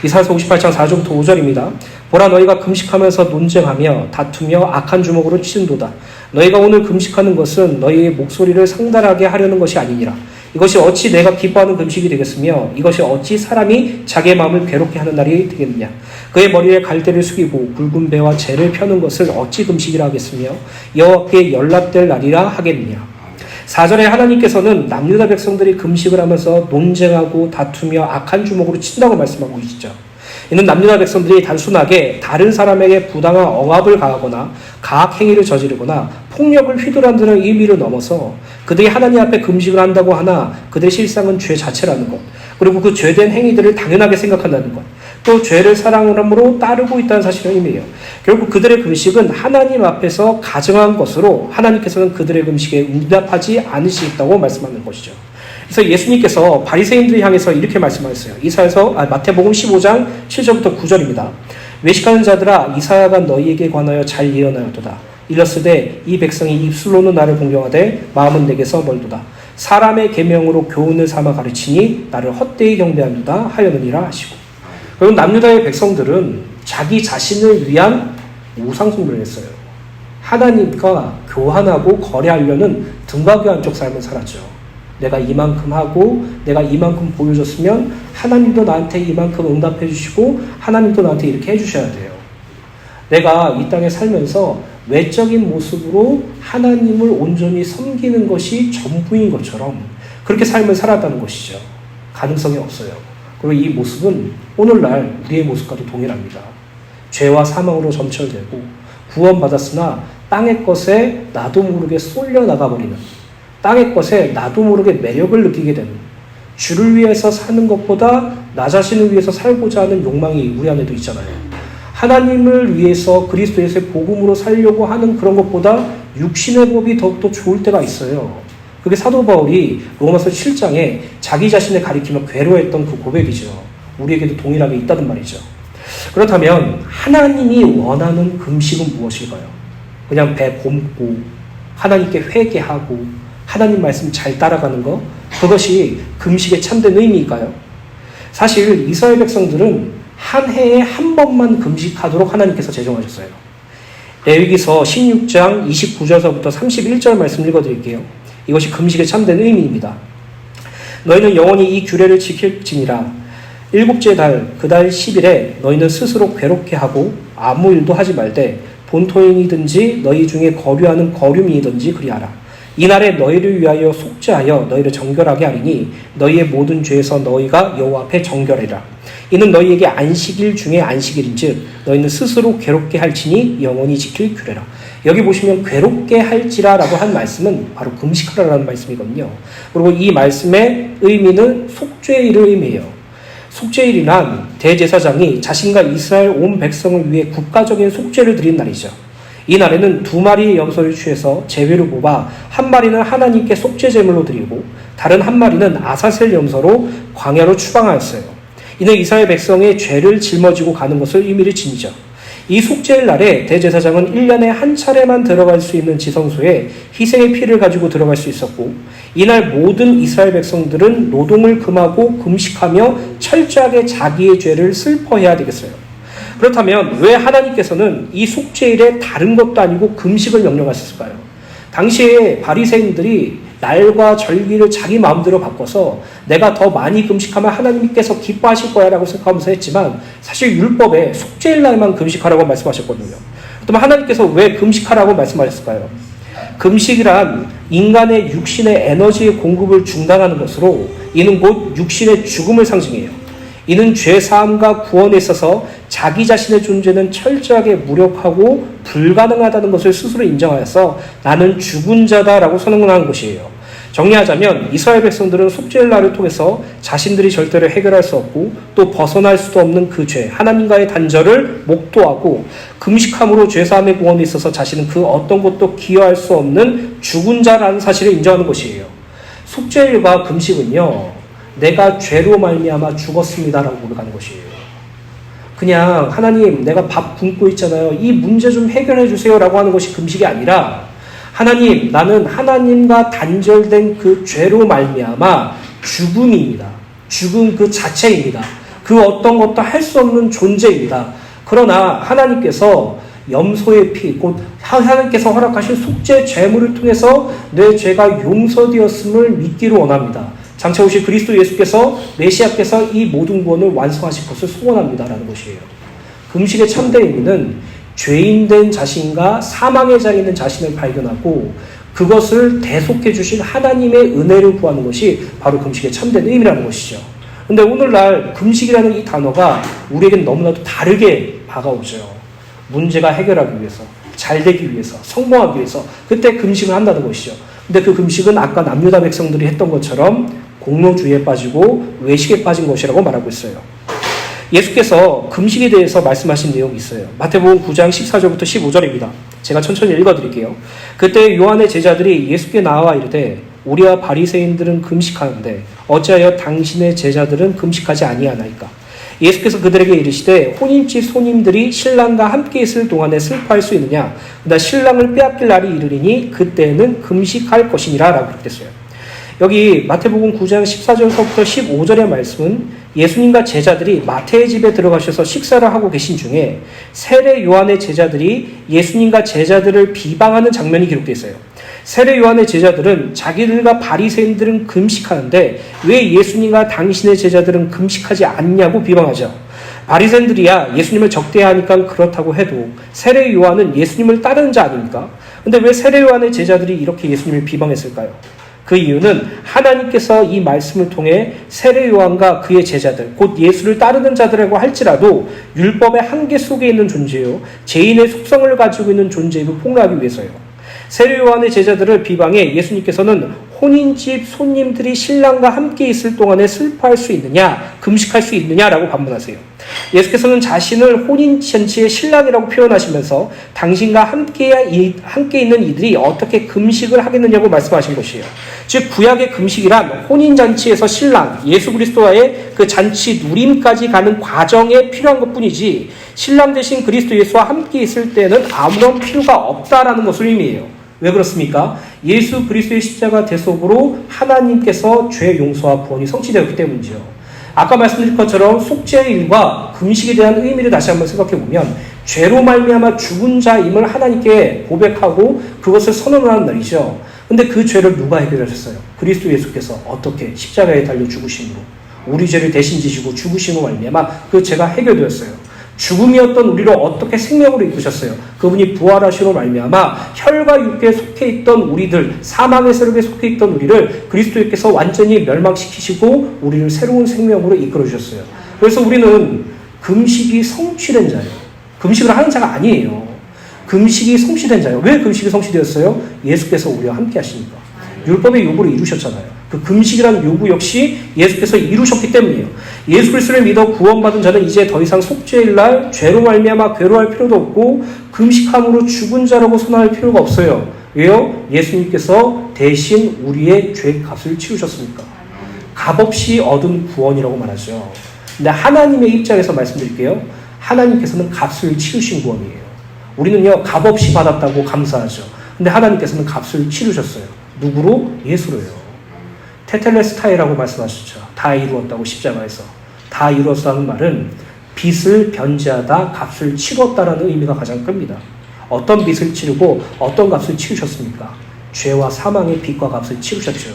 이사야서 58장 4절부터 5절입니다. 보라, 너희가 금식하면서 논쟁하며 다투며 악한 주먹으로 치는도다. 너희가 오늘 금식하는 것은 너희의 목소리를 상달하게 하려는 것이 아니니라. 이것이 어찌 내가 기뻐하는 금식이 되겠으며 이것이 어찌 사람이 자기의 마음을 괴롭게 하는 날이 되겠느냐. 그의 머리에 갈대를 숙이고 굵은 배와 재를 펴는 것을 어찌 금식이라 하겠으며 여호와께 연락될 날이라 하겠느냐. 4절에 하나님께서는 남유다 백성들이 금식을 하면서 논쟁하고 다투며 악한 주먹으로 친다고 말씀하고 계시죠. 이는 남유다 백성들이 단순하게 다른 사람에게 부당한 억압을 가하거나 가학행위를 저지르거나 폭력을 휘두른다는 의미를 넘어서 그들이 하나님 앞에 금식을 한다고 하나 그들의 실상은 죄 자체라는 것, 그리고 그 죄된 행위들을 당연하게 생각한다는 것, 또 죄를 사랑함으로 따르고 있다는 사실을 의미해요. 결국 그들의 금식은 하나님 앞에서 가증한 것으로 하나님께서는 그들의 금식에 응답하지 않으시겠다고 말씀하는 것이죠. 그래서 예수님께서 바리새인들을 향해서 이렇게 말씀하셨어요. 마태복음 15장 7절부터 9절입니다. 외식하는 자들아, 이사야가 너희에게 관하여 잘 예언하였도다. 일렀으되 이 백성이 입술로는 나를 공경하되 마음은 내게서 멀도다. 사람의 계명으로 교훈을 삼아 가르치니 나를 헛되이 경배하노다 하였느니라 하시고. 그리고 남유다의 백성들은 자기 자신을 위한 우상숭배를 했어요. 하나님과 교환하고 거래하려는 등과 교환적 삶을 살았죠. 내가 이만큼 하고 내가 이만큼 보여줬으면 하나님도 나한테 이만큼 응답해 주시고 하나님도 나한테 이렇게 해주셔야 돼요. 내가 이 땅에 살면서 외적인 모습으로 하나님을 온전히 섬기는 것이 전부인 것처럼 그렇게 삶을 살았다는 것이죠. 가능성이 없어요. 그리고 이 모습은 오늘날 우리의 모습과도 동일합니다. 죄와 사망으로 점철되고 구원받았으나 땅의 것에 나도 모르게 쏠려 나가버리는, 땅의 것에 나도 모르게 매력을 느끼게 되는, 주를 위해서 사는 것보다 나 자신을 위해서 살고자 하는 욕망이 우리 안에도 있잖아요. 하나님을 위해서 그리스도에서의 복음으로 살려고 하는 그런 것보다 육신의 법이 더욱더 좋을 때가 있어요. 그게 사도 바울이 로마서 7장에 자기 자신을 가리키며 괴로워했던 그 고백이죠. 우리에게도 동일하게 있다는 말이죠. 그렇다면 하나님이 원하는 금식은 무엇일까요? 그냥 배 곰고 하나님께 회개하고 하나님 말씀 잘 따라가는 것, 그것이 금식의 참된 의미일까요? 사실 이스라엘 백성들은 한 해에 한 번만 금식하도록 하나님께서 제정하셨어요. 레위기서 16장 29절서부터 31절 말씀 읽어드릴게요. 이것이 금식의 참된 의미입니다. 너희는 영원히 이 규례를 지킬지니라. 일곱째 달 그 달 10일에 너희는 스스로 괴롭게 하고 아무 일도 하지 말되 본토인이든지 너희 중에 거류하는 거류민이든지 그리하라. 이날에 너희를 위하여 속죄하여 너희를 정결하게 하리니 너희의 모든 죄에서 너희가 여호와 앞에 정결하리라. 이는 너희에게 안식일 중에 안식일인즉 너희는 스스로 괴롭게 할지니 영원히 지킬 규례라. 여기 보시면 괴롭게 할지라라고 한 말씀은 바로 금식하라라는 말씀이거든요. 그리고 이 말씀의 의미는 속죄일을 의미해요. 속죄일이란 대제사장이 자신과 이스라엘 온 백성을 위해 국가적인 속죄를 드린 날이죠. 이 날에는 2마리의 염소를 취해서 제회로 뽑아 한 마리는 하나님께 속죄 제물로 드리고 다른 한 마리는 아사셀 염소로 광야로 추방하였어요. 이는 이스라엘 백성의 죄를 짊어지고 가는 것을 의미를 지니죠. 이 속죄일 날에 대제사장은 1년에 한 차례만 들어갈 수 있는 지성소에 희생의 피를 가지고 들어갈 수 있었고 이날 모든 이스라엘 백성들은 노동을 금하고 금식하며 철저하게 자기의 죄를 슬퍼해야 되겠어요. 그렇다면 왜 하나님께서는 이 속죄일에 다른 것도 아니고 금식을 명령하셨을까요? 당시에 바리새인들이 날과 절기를 자기 마음대로 바꿔서 내가 더 많이 금식하면 하나님께서 기뻐하실 거야 라고 생각하면서 했지만 사실 율법에 속죄일 날만 금식하라고 말씀하셨거든요. 그렇다면 하나님께서 왜 금식하라고 말씀하셨을까요? 금식이란 인간의 육신의 에너지의 공급을 중단하는 것으로 이는 곧 육신의 죽음을 상징해요. 이는 죄사함과 구원에 있어서 자기 자신의 존재는 철저하게 무력하고 불가능하다는 것을 스스로 인정하여서 나는 죽은 자다라고 선언하는 것이에요. 정리하자면 이스라엘 백성들은 속죄일 날을 통해서 자신들이 절대로 해결할 수 없고 또 벗어날 수도 없는 그 죄, 하나님과의 단절을 목도하고 금식함으로 죄사함의 구원에 있어서 자신은 그 어떤 것도 기여할 수 없는 죽은 자라는 사실을 인정하는 것이에요. 속죄일과 금식은요, 내가 죄로 말미암아 죽었습니다라고 고백하는 것이에요. 그냥 하나님 내가 밥 굶고 있잖아요. 이 문제 좀 해결해 주세요라고 하는 것이 금식이 아니라 하나님 나는 하나님과 단절된 그 죄로 말미암아 죽음입니다. 죽음 그 자체입니다. 그 어떤 것도 할 수 없는 존재입니다. 그러나 하나님께서 염소의 피, 곧 하나님께서 허락하신 속죄 제물을 통해서 내 죄가 용서되었음을 믿기를 원합니다. 장차 오실 그리스도 예수께서 메시아께서 이 모든 구원을 완성하실 것을 소원합니다라는 것이에요. 금식의 참된 의미는 죄인된 자신과 사망의 자리에 있는 자신을 발견하고 그것을 대속해 주신 하나님의 은혜를 구하는 것이 바로 금식의 참된 의미라는 것이죠. 근데 오늘날 금식이라는 이 단어가 우리에겐 너무나도 다르게 다가오죠. 문제가 해결하기 위해서, 잘 되기 위해서, 성공하기 위해서 그때 금식을 한다는 것이죠. 근데 그 금식은 아까 남유다 백성들이 했던 것처럼 공로주의에 빠지고 외식에 빠진 것이라고 말하고 있어요. 예수께서 금식에 대해서 말씀하신 내용이 있어요. 마태복음 9장 14절부터 15절입니다. 제가 천천히 읽어드릴게요. 그때 요한의 제자들이 예수께 나와 이르되 우리와 바리새인들은 금식하는데 어찌하여 당신의 제자들은 금식하지 아니하나이까? 예수께서 그들에게 이르시되 혼인집 손님들이 신랑과 함께 있을 동안에 슬퍼할 수 있느냐? 그러나 신랑을 빼앗길 날이 이르리니 그때는 금식할 것이니라 라고 그랬어요. 여기 마태복음 9장 14절부터 15절의 말씀은 예수님과 제자들이 마태의 집에 들어가셔서 식사를 하고 계신 중에 세례 요한의 제자들이 예수님과 제자들을 비방하는 장면이 기록되어 있어요. 세례 요한의 제자들은 자기들과 바리새인들은 금식하는데 왜 예수님과 당신의 제자들은 금식하지 않냐고 비방하죠. 바리새인들이야 예수님을 적대하니까 그렇다고 해도 세례 요한은 예수님을 따르는 자 아닙니까? 근데 왜 세례 요한의 제자들이 이렇게 예수님을 비방했을까요? 그 이유는 하나님께서 이 말씀을 통해 세례 요한과 그의 제자들, 곧 예수를 따르는 자들이라고 할지라도 율법의 한계 속에 있는 존재요, 죄인의 속성을 가지고 있는 존재임을 폭로하기 위해서요. 세례 요한의 제자들을 비방해 예수님께서는 혼인집 손님들이 신랑과 함께 있을 동안에 슬퍼할 수 있느냐, 금식할 수 있느냐라고 반문하세요. 예수께서는 자신을 혼인잔치의 신랑이라고 표현하시면서 당신과 함께 있는 이들이 어떻게 금식을 하겠느냐고 말씀하신 것이에요. 즉 구약의 금식이란 혼인잔치에서 신랑 예수 그리스도와의 그 잔치 누림까지 가는 과정에 필요한 것뿐이지 신랑 대신 그리스도 예수와 함께 있을 때는 아무런 필요가 없다라는 것을 의미해요. 왜 그렇습니까? 예수 그리스도의 십자가 대속으로 하나님께서 죄 용서와 구원이 성취되었기 때문이죠. 아까 말씀드린 것처럼 속죄일과 금식에 대한 의미를 다시 한번 생각해 보면 죄로 말미암아 죽은 자임을 하나님께 고백하고 그것을 선언하는 날이죠. 근데 그 죄를 누가 해결하셨어요? 그리스도 예수께서 어떻게 십자가에 달려 죽으심으로 우리 죄를 대신 지시고 죽으심으로 말미암아 그 죄가 해결되었어요. 죽음이었던 우리를 어떻게 생명으로 이끄셨어요. 그분이 부활하시로 말미암아 혈과 육에 속해 있던 우리들, 사망의 세력에 속해 있던 우리를 그리스도께서 완전히 멸망시키시고 우리를 새로운 생명으로 이끌어 주셨어요. 그래서 우리는 금식이 성취된 자예요. 금식을 하는 자가 아니에요. 금식이 성취된 자예요. 왜 금식이 성취되었어요? 예수께서 우리와 함께 하시니까. 율법의 요구를 이루셨잖아요. 그 금식이라는 요구 역시 예수께서 이루셨기 때문이에요. 예수 그리스도를 믿어 구원받은 자는 이제 더 이상 속죄일 날 죄로 말미암아 괴로워할 필요도 없고 금식함으로 죽은 자라고 선언할 필요가 없어요. 왜요? 예수님께서 대신 우리의 죄값을 치우셨으니까. 값없이 얻은 구원이라고 말하죠. 근데 하나님의 입장에서 말씀드릴게요. 하나님께서는 값을 치우신 구원이에요. 우리는요, 값없이 받았다고 감사하죠. 근데 하나님께서는 값을 치르셨어요. 누구로? 예수로요. 테텔레스타이라고 말씀하셨죠. 다 이루었다고 십자가에서. 다 이루었다는 말은 빚을 변제하다 값을 치렀다라는 의미가 가장 큽니다. 어떤 빚을 치르고 어떤 값을 치르셨습니까? 죄와 사망의 빚과 값을 치르셨죠.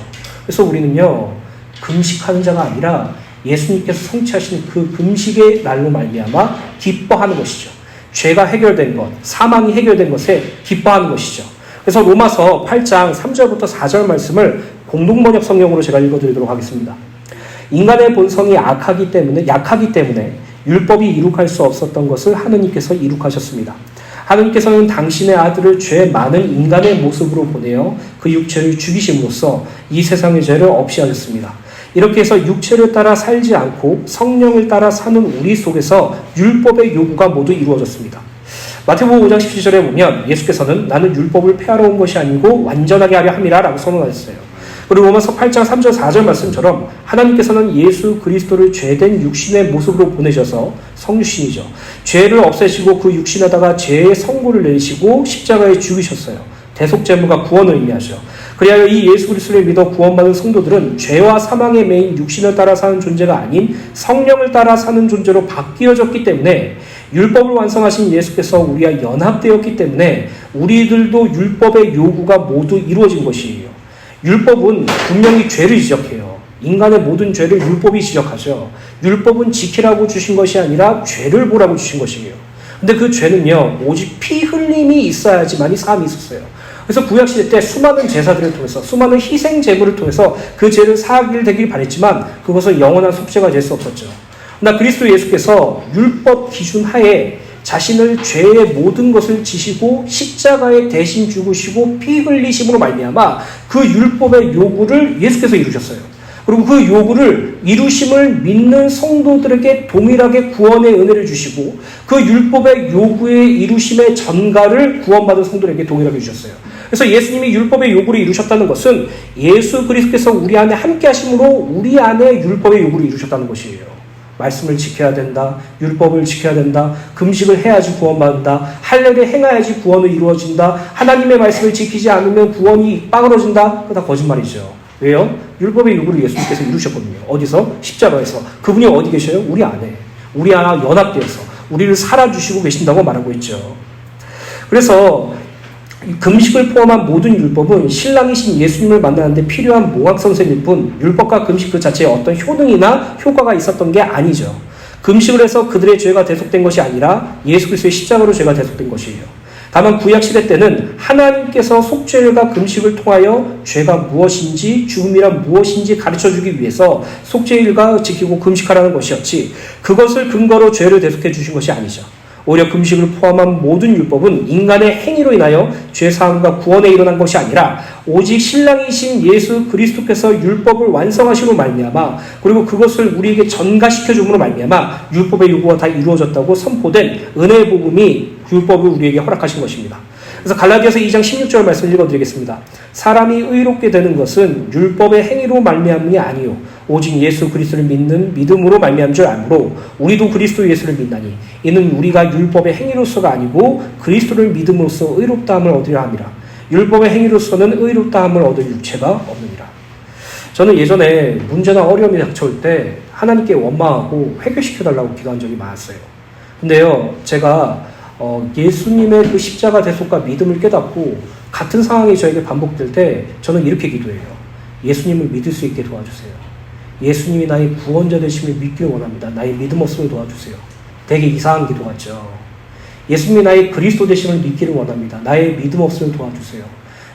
그래서 우리는요, 금식하는 자가 아니라 예수님께서 성취하신 그 금식의 날로 말미암아 기뻐하는 것이죠. 죄가 해결된 것, 사망이 해결된 것에 기뻐하는 것이죠. 그래서 로마서 8장 3절부터 4절 말씀을 공동번역 성경으로 제가 읽어드리도록 하겠습니다. 인간의 본성이 약하기 때문에 율법이 이룩할 수 없었던 것을 하느님께서 이룩하셨습니다. 하느님께서는 당신의 아들을 죄 많은 인간의 모습으로 보내어 그 육체를 죽이심으로써 이 세상의 죄를 없이 하셨습니다. 이렇게 해서 육체를 따라 살지 않고 성령을 따라 사는 우리 속에서 율법의 요구가 모두 이루어졌습니다. 마태복음 5장 17절에 보면 예수께서는 나는 율법을 폐하러 온 것이 아니고 완전하게 하려 함이라 라고 선언하셨어요. 그리고 로마서 8장 3절 4절 말씀처럼 하나님께서는 예수 그리스도를 죄된 육신의 모습으로 보내셔서 성육신이죠. 죄를 없애시고 그 육신에다가 죄의 선고를 내리시고 십자가에 죽으셨어요. 대속제물과 구원을 의미하죠. 그리하여 이 예수 그리스도를 믿어 구원받은 성도들은 죄와 사망에 매인 육신을 따라 사는 존재가 아닌 성령을 따라 사는 존재로 바뀌어졌기 때문에 율법을 완성하신 예수께서 우리와 연합되었기 때문에 우리들도 율법의 요구가 모두 이루어진 것이에요. 율법은 분명히 죄를 지적해요. 인간의 모든 죄를 율법이 지적하죠. 율법은 지키라고 주신 것이 아니라 죄를 보라고 주신 것이에요. 근데 그 죄는요, 오직 피 흘림이 있어야지만이 사함이 있었어요. 그래서 구약시대 때 수많은 제사들을 통해서, 수많은 희생 제물을 통해서 그 죄를 사하길 되길 바랬지만 그것은 영원한 속죄가 될 수 없었죠. 그러나 그리스도 예수께서 율법 기준 하에 자신을 죄의 모든 것을 지시고 십자가에 대신 죽으시고 피 흘리심으로 말미암아 그 율법의 요구를 예수께서 이루셨어요. 그리고 그 요구를 이루심을 믿는 성도들에게 동일하게 구원의 은혜를 주시고 그 율법의 요구의 이루심의 전가를 구원받은 성도들에게 동일하게 주셨어요. 그래서 예수님이 율법의 요구를 이루셨다는 것은 예수 그리스도께서 우리 안에 함께 하심으로 우리 안에 율법의 요구를 이루셨다는 것이에요. 말씀을 지켜야 된다. 율법을 지켜야 된다. 금식을 해야지 구원받는다. 할례를 행해야지 구원이 이루어진다. 하나님의 말씀을 지키지 않으면 구원이 빠그러진다. 그거 다 거짓말이죠. 왜요? 율법의 요구를 예수님께서 이루셨거든요. 어디서? 십자가에서. 그분이 어디 계셔요? 우리 안에. 우리 안에 연합되어서 우리를 살아주시고 계신다고 말하고 있죠. 그래서 금식을 포함한 모든 율법은 신랑이신 예수님을 만나는데 필요한 모각선생일 뿐 율법과 금식 그 자체에 어떤 효능이나 효과가 있었던 게 아니죠. 금식을 해서 그들의 죄가 대속된 것이 아니라 예수 그리스도의 십자가로 죄가 대속된 것이에요. 다만 구약시대 때는 하나님께서 속죄일과 금식을 통하여 죄가 무엇인지 죽음이란 무엇인지 가르쳐주기 위해서 속죄일과 지키고 금식하라는 것이었지 그것을 근거로 죄를 대속해 주신 것이 아니죠. 오히려 금식을 포함한 모든 율법은 인간의 행위로 인하여 죄사함과 구원에 일어난 것이 아니라 오직 신랑이신 예수 그리스도께서 율법을 완성하심으로 말미암아 그리고 그것을 우리에게 전가시켜 줌으로 말미암아 율법의 요구가 다 이루어졌다고 선포된 은혜의 복음이 율법을 우리에게 허락하신 것입니다. 그래서 갈라디아서 2장 16절 말씀 읽어드리겠습니다. 사람이 의롭게 되는 것은 율법의 행위로 말미암이 아니요 오직 예수 그리스도를 믿는 믿음으로 말미암은 줄 알므로 우리도 그리스도 예수를 믿나니 이는 우리가 율법의 행위로서가 아니고 그리스도를 믿음으로써 의롭다함을 얻으려 함이라. 율법의 행위로서는 의롭다함을 얻을 육체가 없느니라. 저는 예전에 문제나 어려움이 닥쳐올 때 하나님께 원망하고 회개시켜달라고 기도한 적이 많았어요. 근데요, 제가 예수님의 그 십자가 대속과 믿음을 깨닫고 같은 상황이 저에게 반복될 때 저는 이렇게 기도해요. 예수님을 믿을 수 있게 도와주세요. 예수님이 나의 구원자 되심을 믿기를 원합니다. 나의 믿음 없음을 도와주세요. 되게 이상한 기도 같죠. 예수님이 나의 그리스도 되심을 믿기를 원합니다. 나의 믿음 없음을 도와주세요.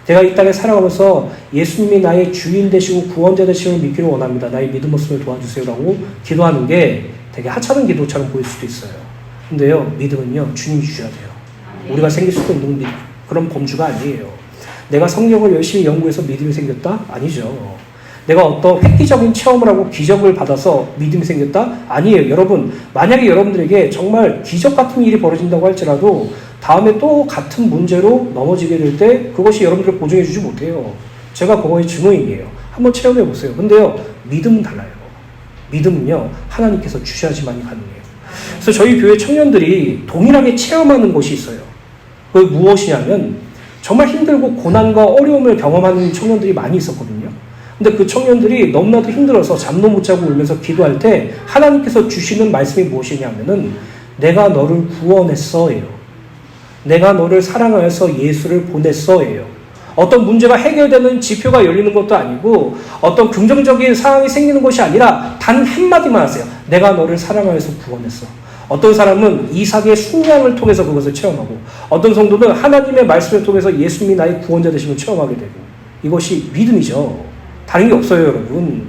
내가 이 땅에 살아가면서 예수님이 나의 주인 되시고 구원자 되심을 믿기를 원합니다. 나의 믿음 없음을 도와주세요라고 기도하는 게 되게 하찮은 기도처럼 보일 수도 있어요. 근데요, 믿음은요, 주님이 주셔야 돼요. 우리가 생길 수도 있는 그런 범주가 아니에요. 내가 성경을 열심히 연구해서 믿음이 생겼다? 아니죠. 내가 어떤 획기적인 체험을 하고 기적을 받아서 믿음이 생겼다? 아니에요. 여러분, 만약에 여러분들에게 정말 기적 같은 일이 벌어진다고 할지라도 다음에 또 같은 문제로 넘어지게 될 때 그것이 여러분들을 보증해 주지 못해요. 제가 그거의 증거인이에요. 한번 체험해 보세요. 근데요, 믿음은 달라요. 믿음은요, 하나님께서 주셔야지만이 가능해요. 그래서 저희 교회 청년들이 동일하게 체험하는 것이 있어요. 그게 무엇이냐면 정말 힘들고 고난과 어려움을 경험하는 청년들이 많이 있었거든요. 근데 그 청년들이 너무나도 힘들어서 잠도 못 자고 울면서 기도할 때 하나님께서 주시는 말씀이 무엇이냐면은 내가 너를 구원했어예요. 내가 너를 사랑하여서 예수를 보냈어예요. 어떤 문제가 해결되는 지표가 열리는 것도 아니고 어떤 긍정적인 상황이 생기는 것이 아니라 단 한마디만 하세요. 내가 너를 사랑하여서 구원했어. 어떤 사람은 이삭의 순양을 통해서 그것을 체험하고 어떤 성도는 하나님의 말씀을 통해서 예수님이 나의 구원자 되심을 체험하게 되고 이것이 믿음이죠. 다른 게 없어요, 여러분.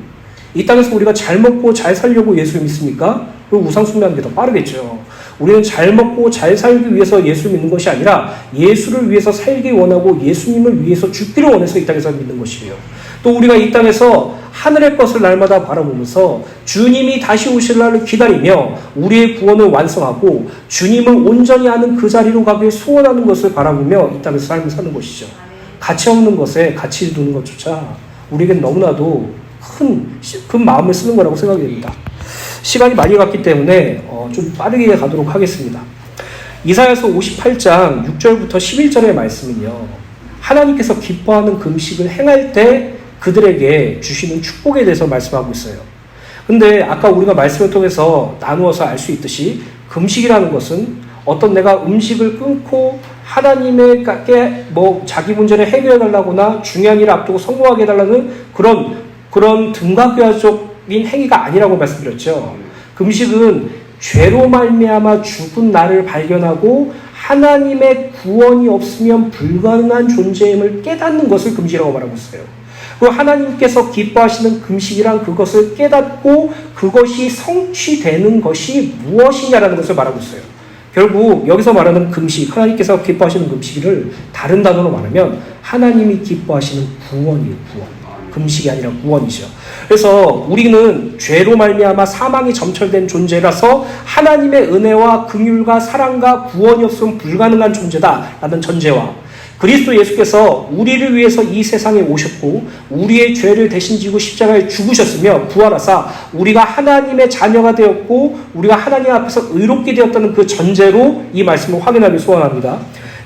이 땅에서 우리가 잘 먹고 잘 살려고 예수를 믿습니까? 그리고 우상 숭배하는 게 더 빠르겠죠. 우리는 잘 먹고 잘 살기 위해서 예수를 믿는 것이 아니라 예수를 위해서 살기 원하고 예수님을 위해서 죽기를 원해서 이 땅에서 믿는 것이에요. 또 우리가 이 땅에서 하늘의 것을 날마다 바라보면서 주님이 다시 오실 날을 기다리며 우리의 구원을 완성하고 주님을 온전히 아는 그 자리로 가길 소원하는 것을 바라보며 이 땅에서 삶을 사는 것이죠. 가치 없는 것에 가치를 두는 것조차 우리에겐 너무나도 큰 마음을 쓰는 거라고 생각이 됩니다. 시간이 많이 갔기 때문에 좀 빠르게 가도록 하겠습니다. 이사야서 58장 6절부터 11절의 말씀은요. 하나님께서 기뻐하는 금식을 행할 때 그들에게 주시는 축복에 대해서 말씀하고 있어요. 근데 아까 우리가 말씀을 통해서 나누어서 알 수 있듯이 금식이라는 것은 어떤 내가 음식을 끊고 하나님에게 자기 문제를 해결해 달라거나 중요한 일을 앞두고 성공하게 해달라는 그런 등가교화적인 행위가 아니라고 말씀드렸죠. 금식은 죄로 말미암아 죽은 나를 발견하고 하나님의 구원이 없으면 불가능한 존재임을 깨닫는 것을 금식이라고 말하고 있어요. 그리고 하나님께서 기뻐하시는 금식이란 그것을 깨닫고 그것이 성취되는 것이 무엇이냐라는 것을 말하고 있어요. 결국 여기서 말하는 금식, 하나님께서 기뻐하시는 금식을 다른 단어로 말하면 하나님이 기뻐하시는 구원이에요. 구원. 금식이 아니라 구원이죠. 그래서 우리는 죄로 말미암아 사망이 점철된 존재라서 하나님의 은혜와 긍휼과 사랑과 구원이 없으면 불가능한 존재다라는 전제와 그리스도 예수께서 우리를 위해서 이 세상에 오셨고 우리의 죄를 대신 지고 십자가에 죽으셨으며 부활하사 우리가 하나님의 자녀가 되었고 우리가 하나님 앞에서 의롭게 되었다는 그 전제로 이 말씀을 확인하길 소원합니다.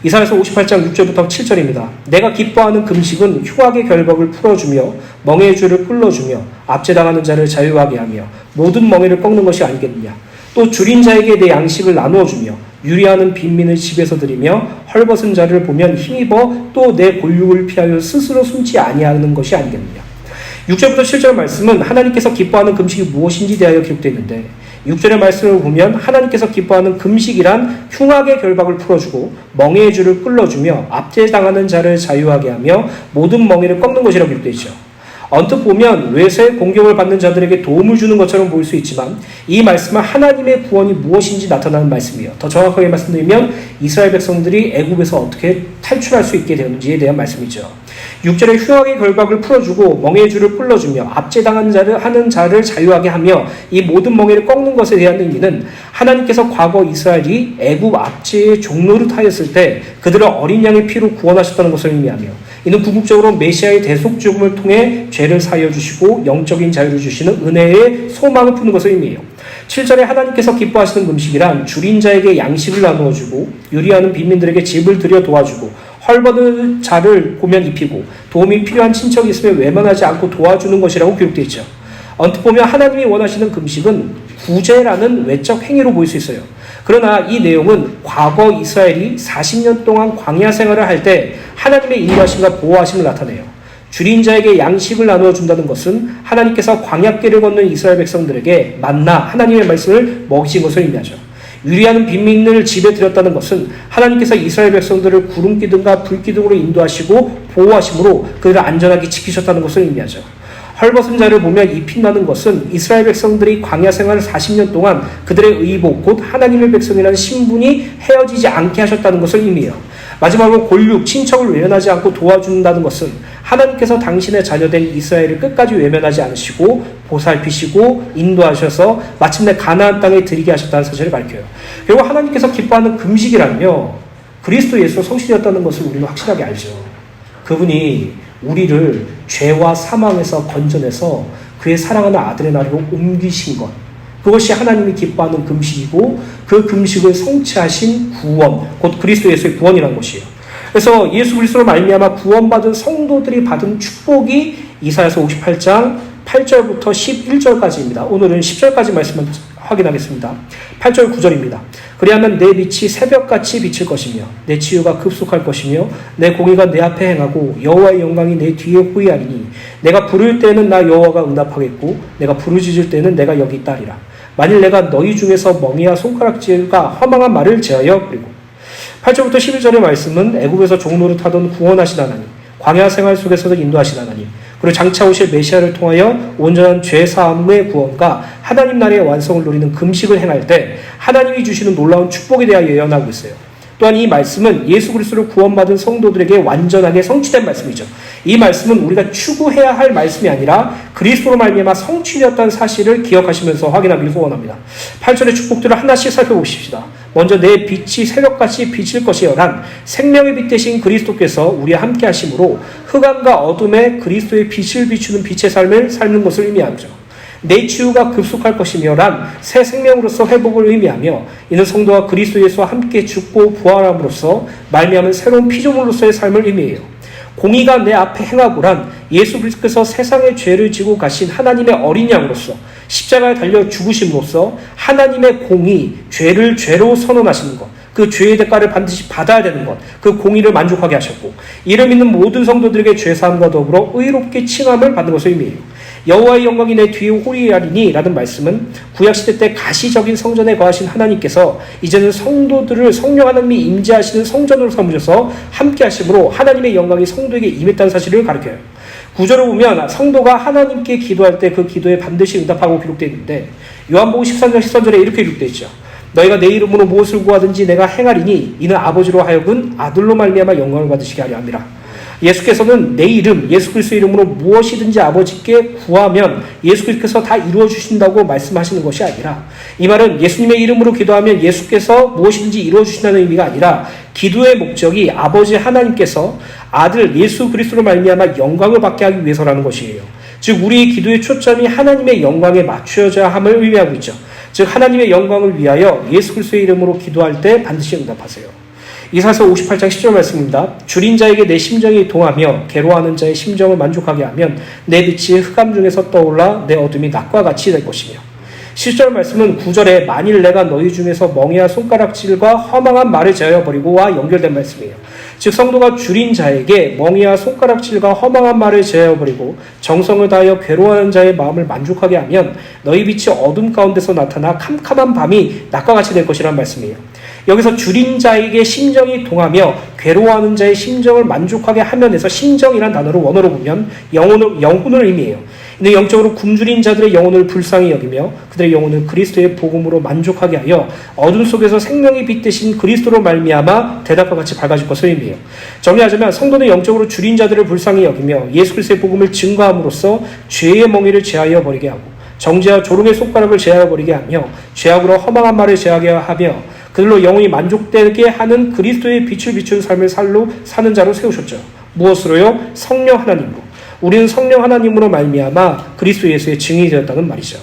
이사야서 58장 6절부터 7절입니다. 내가 기뻐하는 금식은 흉악의 결박을 풀어주며 멍에의 줄을 끌어주며 압제당하는 자를 자유하게 하며 모든 멍에를 꺾는 것이 아니겠느냐. 또 줄인 자에게 내 양식을 나누어주며 유리하는 빈민을 집에서 드리며 헐벗은 자를 보면 힘입어 또 내 골육을 피하여 스스로 숨지 아니하는 것이 아니겠느냐. 6절부터 7절 말씀은 하나님께서 기뻐하는 금식이 무엇인지 대하여 기록되어 있는데 6절의 말씀을 보면 하나님께서 기뻐하는 금식이란 흉악의 결박을 풀어주고 멍에의 줄을 끌어주며 압제당하는 자를 자유하게 하며 모든 멍에를 꺾는 것이라고 기록되어 있죠. 언뜻 보면 외세의 공격을 받는 자들에게 도움을 주는 것처럼 보일 수 있지만 이 말씀은 하나님의 구원이 무엇인지 나타나는 말씀이에요. 더 정확하게 말씀드리면 이스라엘 백성들이 애굽에서 어떻게 탈출할 수 있게 되는지에 대한 말씀이죠. 6절에 흉악의 결박을 풀어주고 멍에의 줄을 끌어주며 압제당하는 자를 자유하게 하며 이 모든 멍에를 꺾는 것에 대한 의미는 하나님께서 과거 이스라엘이 애굽 압제의 종로를 타였을 때 그들을 어린 양의 피로 구원하셨다는 것을 의미하며 이는 궁극적으로 메시아의 대속 죽음을 통해 죄를 사하여 주시고 영적인 자유를 주시는 은혜의 소망을 푸는 것을 의미해요. 7절에 하나님께서 기뻐하시는 금식이란 줄인 자에게 양식을 나누어 주고 유리하는 빈민들에게 집을 들여 도와주고 헐벗은 자를 보면 입히고 도움이 필요한 친척이 있으면 외면하지 않고 도와주는 것이라고 기록되어 있죠. 언뜻 보면 하나님이 원하시는 금식은 구제라는 외적 행위로 보일 수 있어요. 그러나 이 내용은 과거 이스라엘이 40년 동안 광야 생활을 할 때 하나님의 인도하심과 보호하심을 나타내요. 줄인 자에게 양식을 나누어 준다는 것은 하나님께서 광야길을 걷는 이스라엘 백성들에게 만나 하나님의 말씀을 먹이신 것을 의미하죠. 유리하는 빈민을 집에 들였다는 것은 하나님께서 이스라엘 백성들을 구름기둥과 불기둥으로 인도하시고 보호하심으로 그들을 안전하게 지키셨다는 것을 의미하죠. 헐벗은 자를 보며 이 빛나는 것은 이스라엘 백성들이 광야 생활 40년 동안 그들의 의복 곧 하나님의 백성이라는 신분이 헤어지지 않게 하셨다는 것을 의미해요. 마지막으로 골육, 친척을 외면하지 않고 도와준다는 것은 하나님께서 당신의 자녀된 이스라엘을 끝까지 외면하지 않으시고 보살피시고 인도하셔서 마침내 가나안 땅에 들이게 하셨다는 사실을 밝혀요. 그리고 하나님께서 기뻐하는 금식이란요, 그리스도 예수로 성취되었다는 것을 우리는 확실하게 알죠. 그분이 우리를 죄와 사망에서 건져내서 그의 사랑하는 아들의 나라로 옮기신 것, 그것이 하나님이 기뻐하는 금식이고 그 금식을 성취하신 구원, 곧 그리스도 예수의 구원이라는 것이에요. 그래서 예수 그리스도로 말미암아 구원받은 성도들이 받은 축복이 이사야서 58장 8절부터 11절까지입니다. 오늘은 10절까지 말씀을 확인하겠습니다. 8절 9절입니다. 그리하면 내 빛이 새벽같이 비칠 것이며 내 치유가 급속할 것이며 내 공의가 내 앞에 행하고 여호와의 영광이 내 뒤에 호위하리니 내가 부를 때는 나 여호와가 응답하겠고 내가 부르짖을 때는 내가 여기 있다리라. 만일 내가 너희 중에서 멍에와 손가락질과 허망한 말을 제하여 그리고 8절부터 11절의 말씀은 애굽에서 종노릇 하던 구원하신 하나님, 광야 생활 속에서도 인도하신 하나님, 그리고 장차 오실 메시아를 통하여 온전한 죄사함의 구원과 하나님 나라의 완성을 노리는 금식을 행할 때 하나님이 주시는 놀라운 축복에 대하여 예언하고 있어요. 또한 이 말씀은 예수 그리스도로 구원받은 성도들에게 완전하게 성취된 말씀이죠. 이 말씀은 우리가 추구해야 할 말씀이 아니라 그리스도로 말미암아 성취되었다는 사실을 기억하시면서 확인하기를 소원합니다. 8절의 축복들을 하나씩 살펴보십시다. 먼저 내 빛이 새벽같이 비칠 것이여란 생명의 빛 대신 그리스도께서 우리와 함께 하심으로 흑암과 어둠에 그리스도의 빛을 비추는 빛의 삶을 삶는 것을 의미하죠. 내 치유가 급속할 것이며란 새 생명으로서 회복을 의미하며 이는 성도와 그리스도 예수와 함께 죽고 부활함으로써 말미암은 새로운 피조물로서의 삶을 의미해요. 공의가 내 앞에 행하고란 예수 그리스도께서 세상의 죄를 지고 가신 하나님의 어린 양으로서 십자가에 달려 죽으심으로써 하나님의 공의, 죄를 죄로 선언하시는 것, 그 죄의 대가를 반드시 받아야 되는 것, 그 공의를 만족하게 하셨고 이를 믿는 모든 성도들에게 죄사함과 더불어 의롭게 칭함을 받는 것을 의미해요. 여호와의 영광이 내 뒤에 호리하리니 라는 말씀은 구약시대 때 가시적인 성전에 거하신 하나님께서 이제는 성도들을 성령 하나님이 임재하시는 성전으로 삼으셔서 함께 하심으로 하나님의 영광이 성도에게 임했다는 사실을 가르쳐요. 구절을 보면 성도가 하나님께 기도할 때 그 기도에 반드시 응답하고 기록되어 있는데 요한복음 13장 13절에 이렇게 기록되어 있죠. 너희가 내 이름으로 무엇을 구하든지 내가 행하리니 이는 아버지로 하여금 아들로 말미암아 영광을 받으시게 하려 함이라. 예수께서는 내 이름, 예수 그리스도 이름으로 무엇이든지 아버지께 구하면 예수 그리스도께서 다 이루어 주신다고 말씀하시는 것이 아니라, 이 말은 예수님의 이름으로 기도하면 예수께서 무엇이든지 이루어 주신다는 의미가 아니라 기도의 목적이 아버지 하나님께서 아들 예수 그리스도로 말미암아 영광을 받게 하기 위해서라는 것이에요. 즉 우리의 기도의 초점이 하나님의 영광에 맞추어져야 함을 의미하고 있죠. 즉 하나님의 영광을 위하여 예수 그리스도의 이름으로 기도할 때 반드시 응답하세요. 이사야서 58장 10절 말씀입니다. 줄인 자에게 내 심정이 동하며 괴로워하는 자의 심정을 만족하게 하면 내 빛이 흑암 중에서 떠올라 내 어둠이 낮과 같이 될 것이며 10절 말씀은 9절에 만일 내가 너희 중에서 멍에와 손가락질과 허망한 말을 제어버리고와 연결된 말씀이에요. 즉 성도가 줄인 자에게 멍에와 손가락질과 허망한 말을 제어버리고 정성을 다하여 괴로워하는 자의 마음을 만족하게 하면 너희 빛이 어둠 가운데서 나타나 캄캄한 밤이 낮과 같이 될 것이라는 말씀이에요. 여기서 줄인 자에게 심정이 동하며 괴로워하는 자의 심정을 만족하게 하면에서 심정이란 단어를 원어로 보면 영혼을 의미해요. 이는 영적으로 굶주린 자들의 영혼을 불쌍히 여기며 그들의 영혼을 그리스도의 복음으로 만족하게 하여 어둠 속에서 생명의 빛 대신 그리스도로 말미암아 대답과 같이 밝아질 것을 의미해요. 정리하자면 성도는 영적으로 줄인 자들을 불쌍히 여기며 예수 그리스도의 복음을 증거함으로써 죄의 멍에를 제하여 버리게 하고 정죄와 조롱의 손가락을 제하여 버리게 하며 죄악으로 허망한 말을 제하게 하며 그들로 영혼이 만족되게 하는 그리스도의 빛을 비추는 삶을 사는 자로 세우셨죠. 무엇으로요? 성령 하나님으로. 우리는 성령 하나님으로 말미암아 그리스도 예수의 증인이 되었다는 말이죠.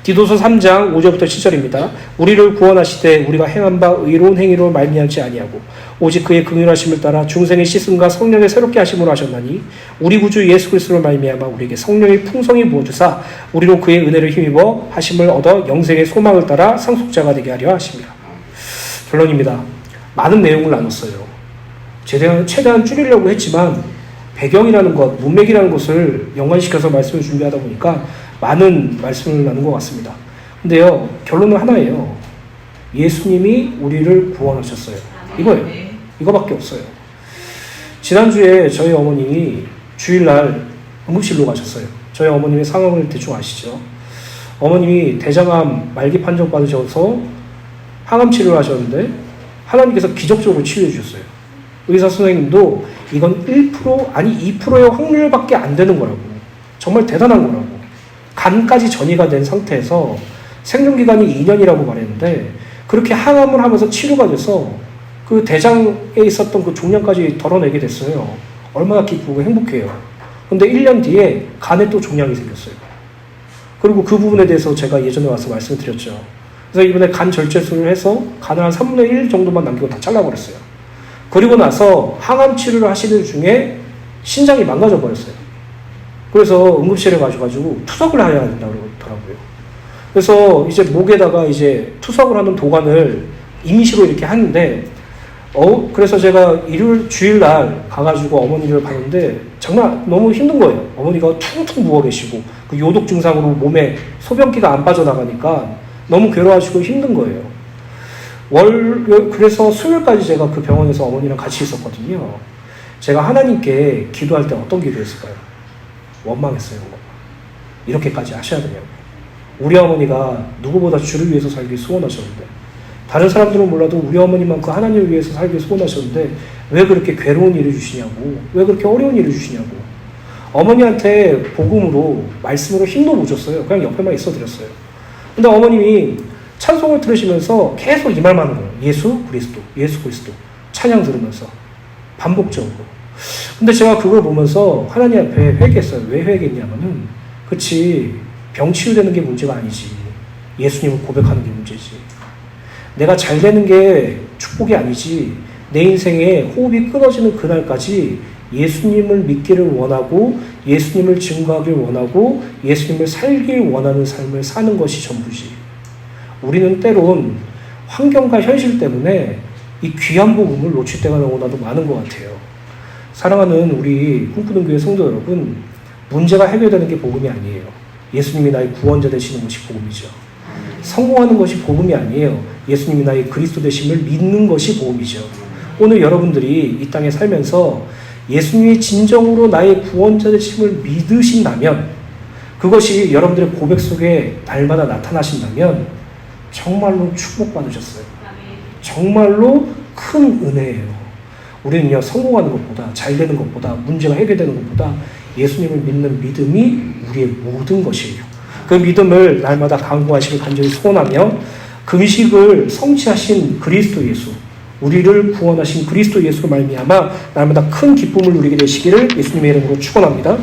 디도서 3장 5절부터 7절입니다. 우리를 구원하시되 우리가 행한 바 의로운 행위로 말미암지 아니하고 오직 그의 긍휼하심을 따라 중생의 씻음과 성령의 새롭게 하심으로 하셨나니 우리 구주 예수 그리스도로 말미암아 우리에게 성령의 풍성히 부어주사 우리로 그의 은혜를 힘입어 하심을 얻어 영생의 소망을 따라 상속자가 되게 하려 하십니다. 결론입니다. 많은 내용을 나눴어요. 최대한 줄이려고 했지만 배경이라는 것, 문맥이라는 것을 연관시켜서 말씀을 준비하다 보니까 많은 말씀을 나눈 것 같습니다. 근데요, 결론은 하나예요. 예수님이 우리를 구원하셨어요. 이거예요. 이거밖에 없어요. 지난주에 저희 어머님이 주일날 응급실로 가셨어요. 저희 어머님의 상황을 대충 아시죠? 어머님이 대장암 말기 판정 받으셔서 항암 치료를 하셨는데 하나님께서 기적적으로 치료해 주셨어요. 의사 선생님도 이건 1% 아니 2%의 확률밖에 안 되는 거라고. 정말 대단한 거라고. 간까지 전이가 된 상태에서 생존기간이 2년이라고 말했는데 그렇게 항암을 하면서 치료가 돼서 그 대장에 있었던 그 종양까지 덜어내게 됐어요. 얼마나 기쁘고 행복해요. 근데 1년 뒤에 간에 또 종양이 생겼어요. 그리고 그 부분에 대해서 제가 예전에 와서 말씀을 드렸죠. 그래서 이번에 간 절제술을 해서 간을 한 3분의 1 정도만 남기고 다 잘라버렸어요. 그리고 나서 항암 치료를 하시는 중에 신장이 망가져 버렸어요. 그래서 응급실에 가셔가지고 투석을 해야 된다고 그러더라고요. 그래서 이제 목에다가 이제 투석을 하는 도관을 임시로 이렇게 하는데, 그래서 제가 일요일 주일날 가가지고 어머니를 봤는데 정말 너무 힘든 거예요. 어머니가 퉁퉁 부어 계시고 그 요독 증상으로 몸에 소변기가 안 빠져나가니까 너무 괴로워하시고 힘든 거예요. 그래서 수요일까지 제가 그 병원에서 어머니랑 같이 있었거든요. 제가 하나님께 기도할 때 어떤 기도했을까요? 원망했어요. 이렇게까지 하셔야 되냐고. 우리 어머니가 누구보다 주를 위해서 살기 소원하셨는데, 다른 사람들은 몰라도 우리 어머니만큼 하나님을 위해서 살기 소원하셨는데 왜 그렇게 괴로운 일을 주시냐고, 왜 그렇게 어려운 일을 주시냐고. 어머니한테 복음으로 말씀으로 힘도 못 줬어요. 그냥 옆에만 있어 드렸어요. 근데 어머님이 찬송을 들으시면서 계속 이 말만 하는 거예요. 예수 그리스도, 예수 그리스도. 찬양 들으면서 반복적으로. 근데 제가 그걸 보면서 하나님 앞에 회개했어요. 왜 회개했냐면은, 그치, 병 치유되는 게 문제가 아니지. 예수님을 고백하는 게 문제지. 내가 잘 되는 게 축복이 아니지. 내 인생에 호흡이 끊어지는 그날까지 예수님을 믿기를 원하고 예수님을 증거하길 원하고 예수님을 살길 원하는 삶을 사는 것이 전부지. 우리는 때론 환경과 현실 때문에 이 귀한 복음을 놓칠 때가 너무나도 많은 것 같아요. 사랑하는 우리 꿈꾸는 교회 성도 여러분, 문제가 해결되는 게 복음이 아니에요. 예수님이 나의 구원자 되시는 것이 복음이죠. 성공하는 것이 복음이 아니에요. 예수님이 나의 그리스도 되심을 믿는 것이 복음이죠. 오늘 여러분들이 이 땅에 살면서 예수님이 진정으로 나의 구원자 되심을 믿으신다면, 그것이 여러분들의 고백 속에 날마다 나타나신다면 정말로 축복받으셨어요. 정말로 큰 은혜예요. 우리는요, 성공하는 것보다, 잘 되는 것보다, 문제가 해결되는 것보다 예수님을 믿는 믿음이 우리의 모든 것이에요. 그 믿음을 날마다 강구하시길 간절히 소원하며, 금식을 성취하신 그리스도 예수, 우리를 구원하신 그리스도 예수로 말미암아 날마다 큰 기쁨을 누리게 되시기를 예수님의 이름으로 축원합니다.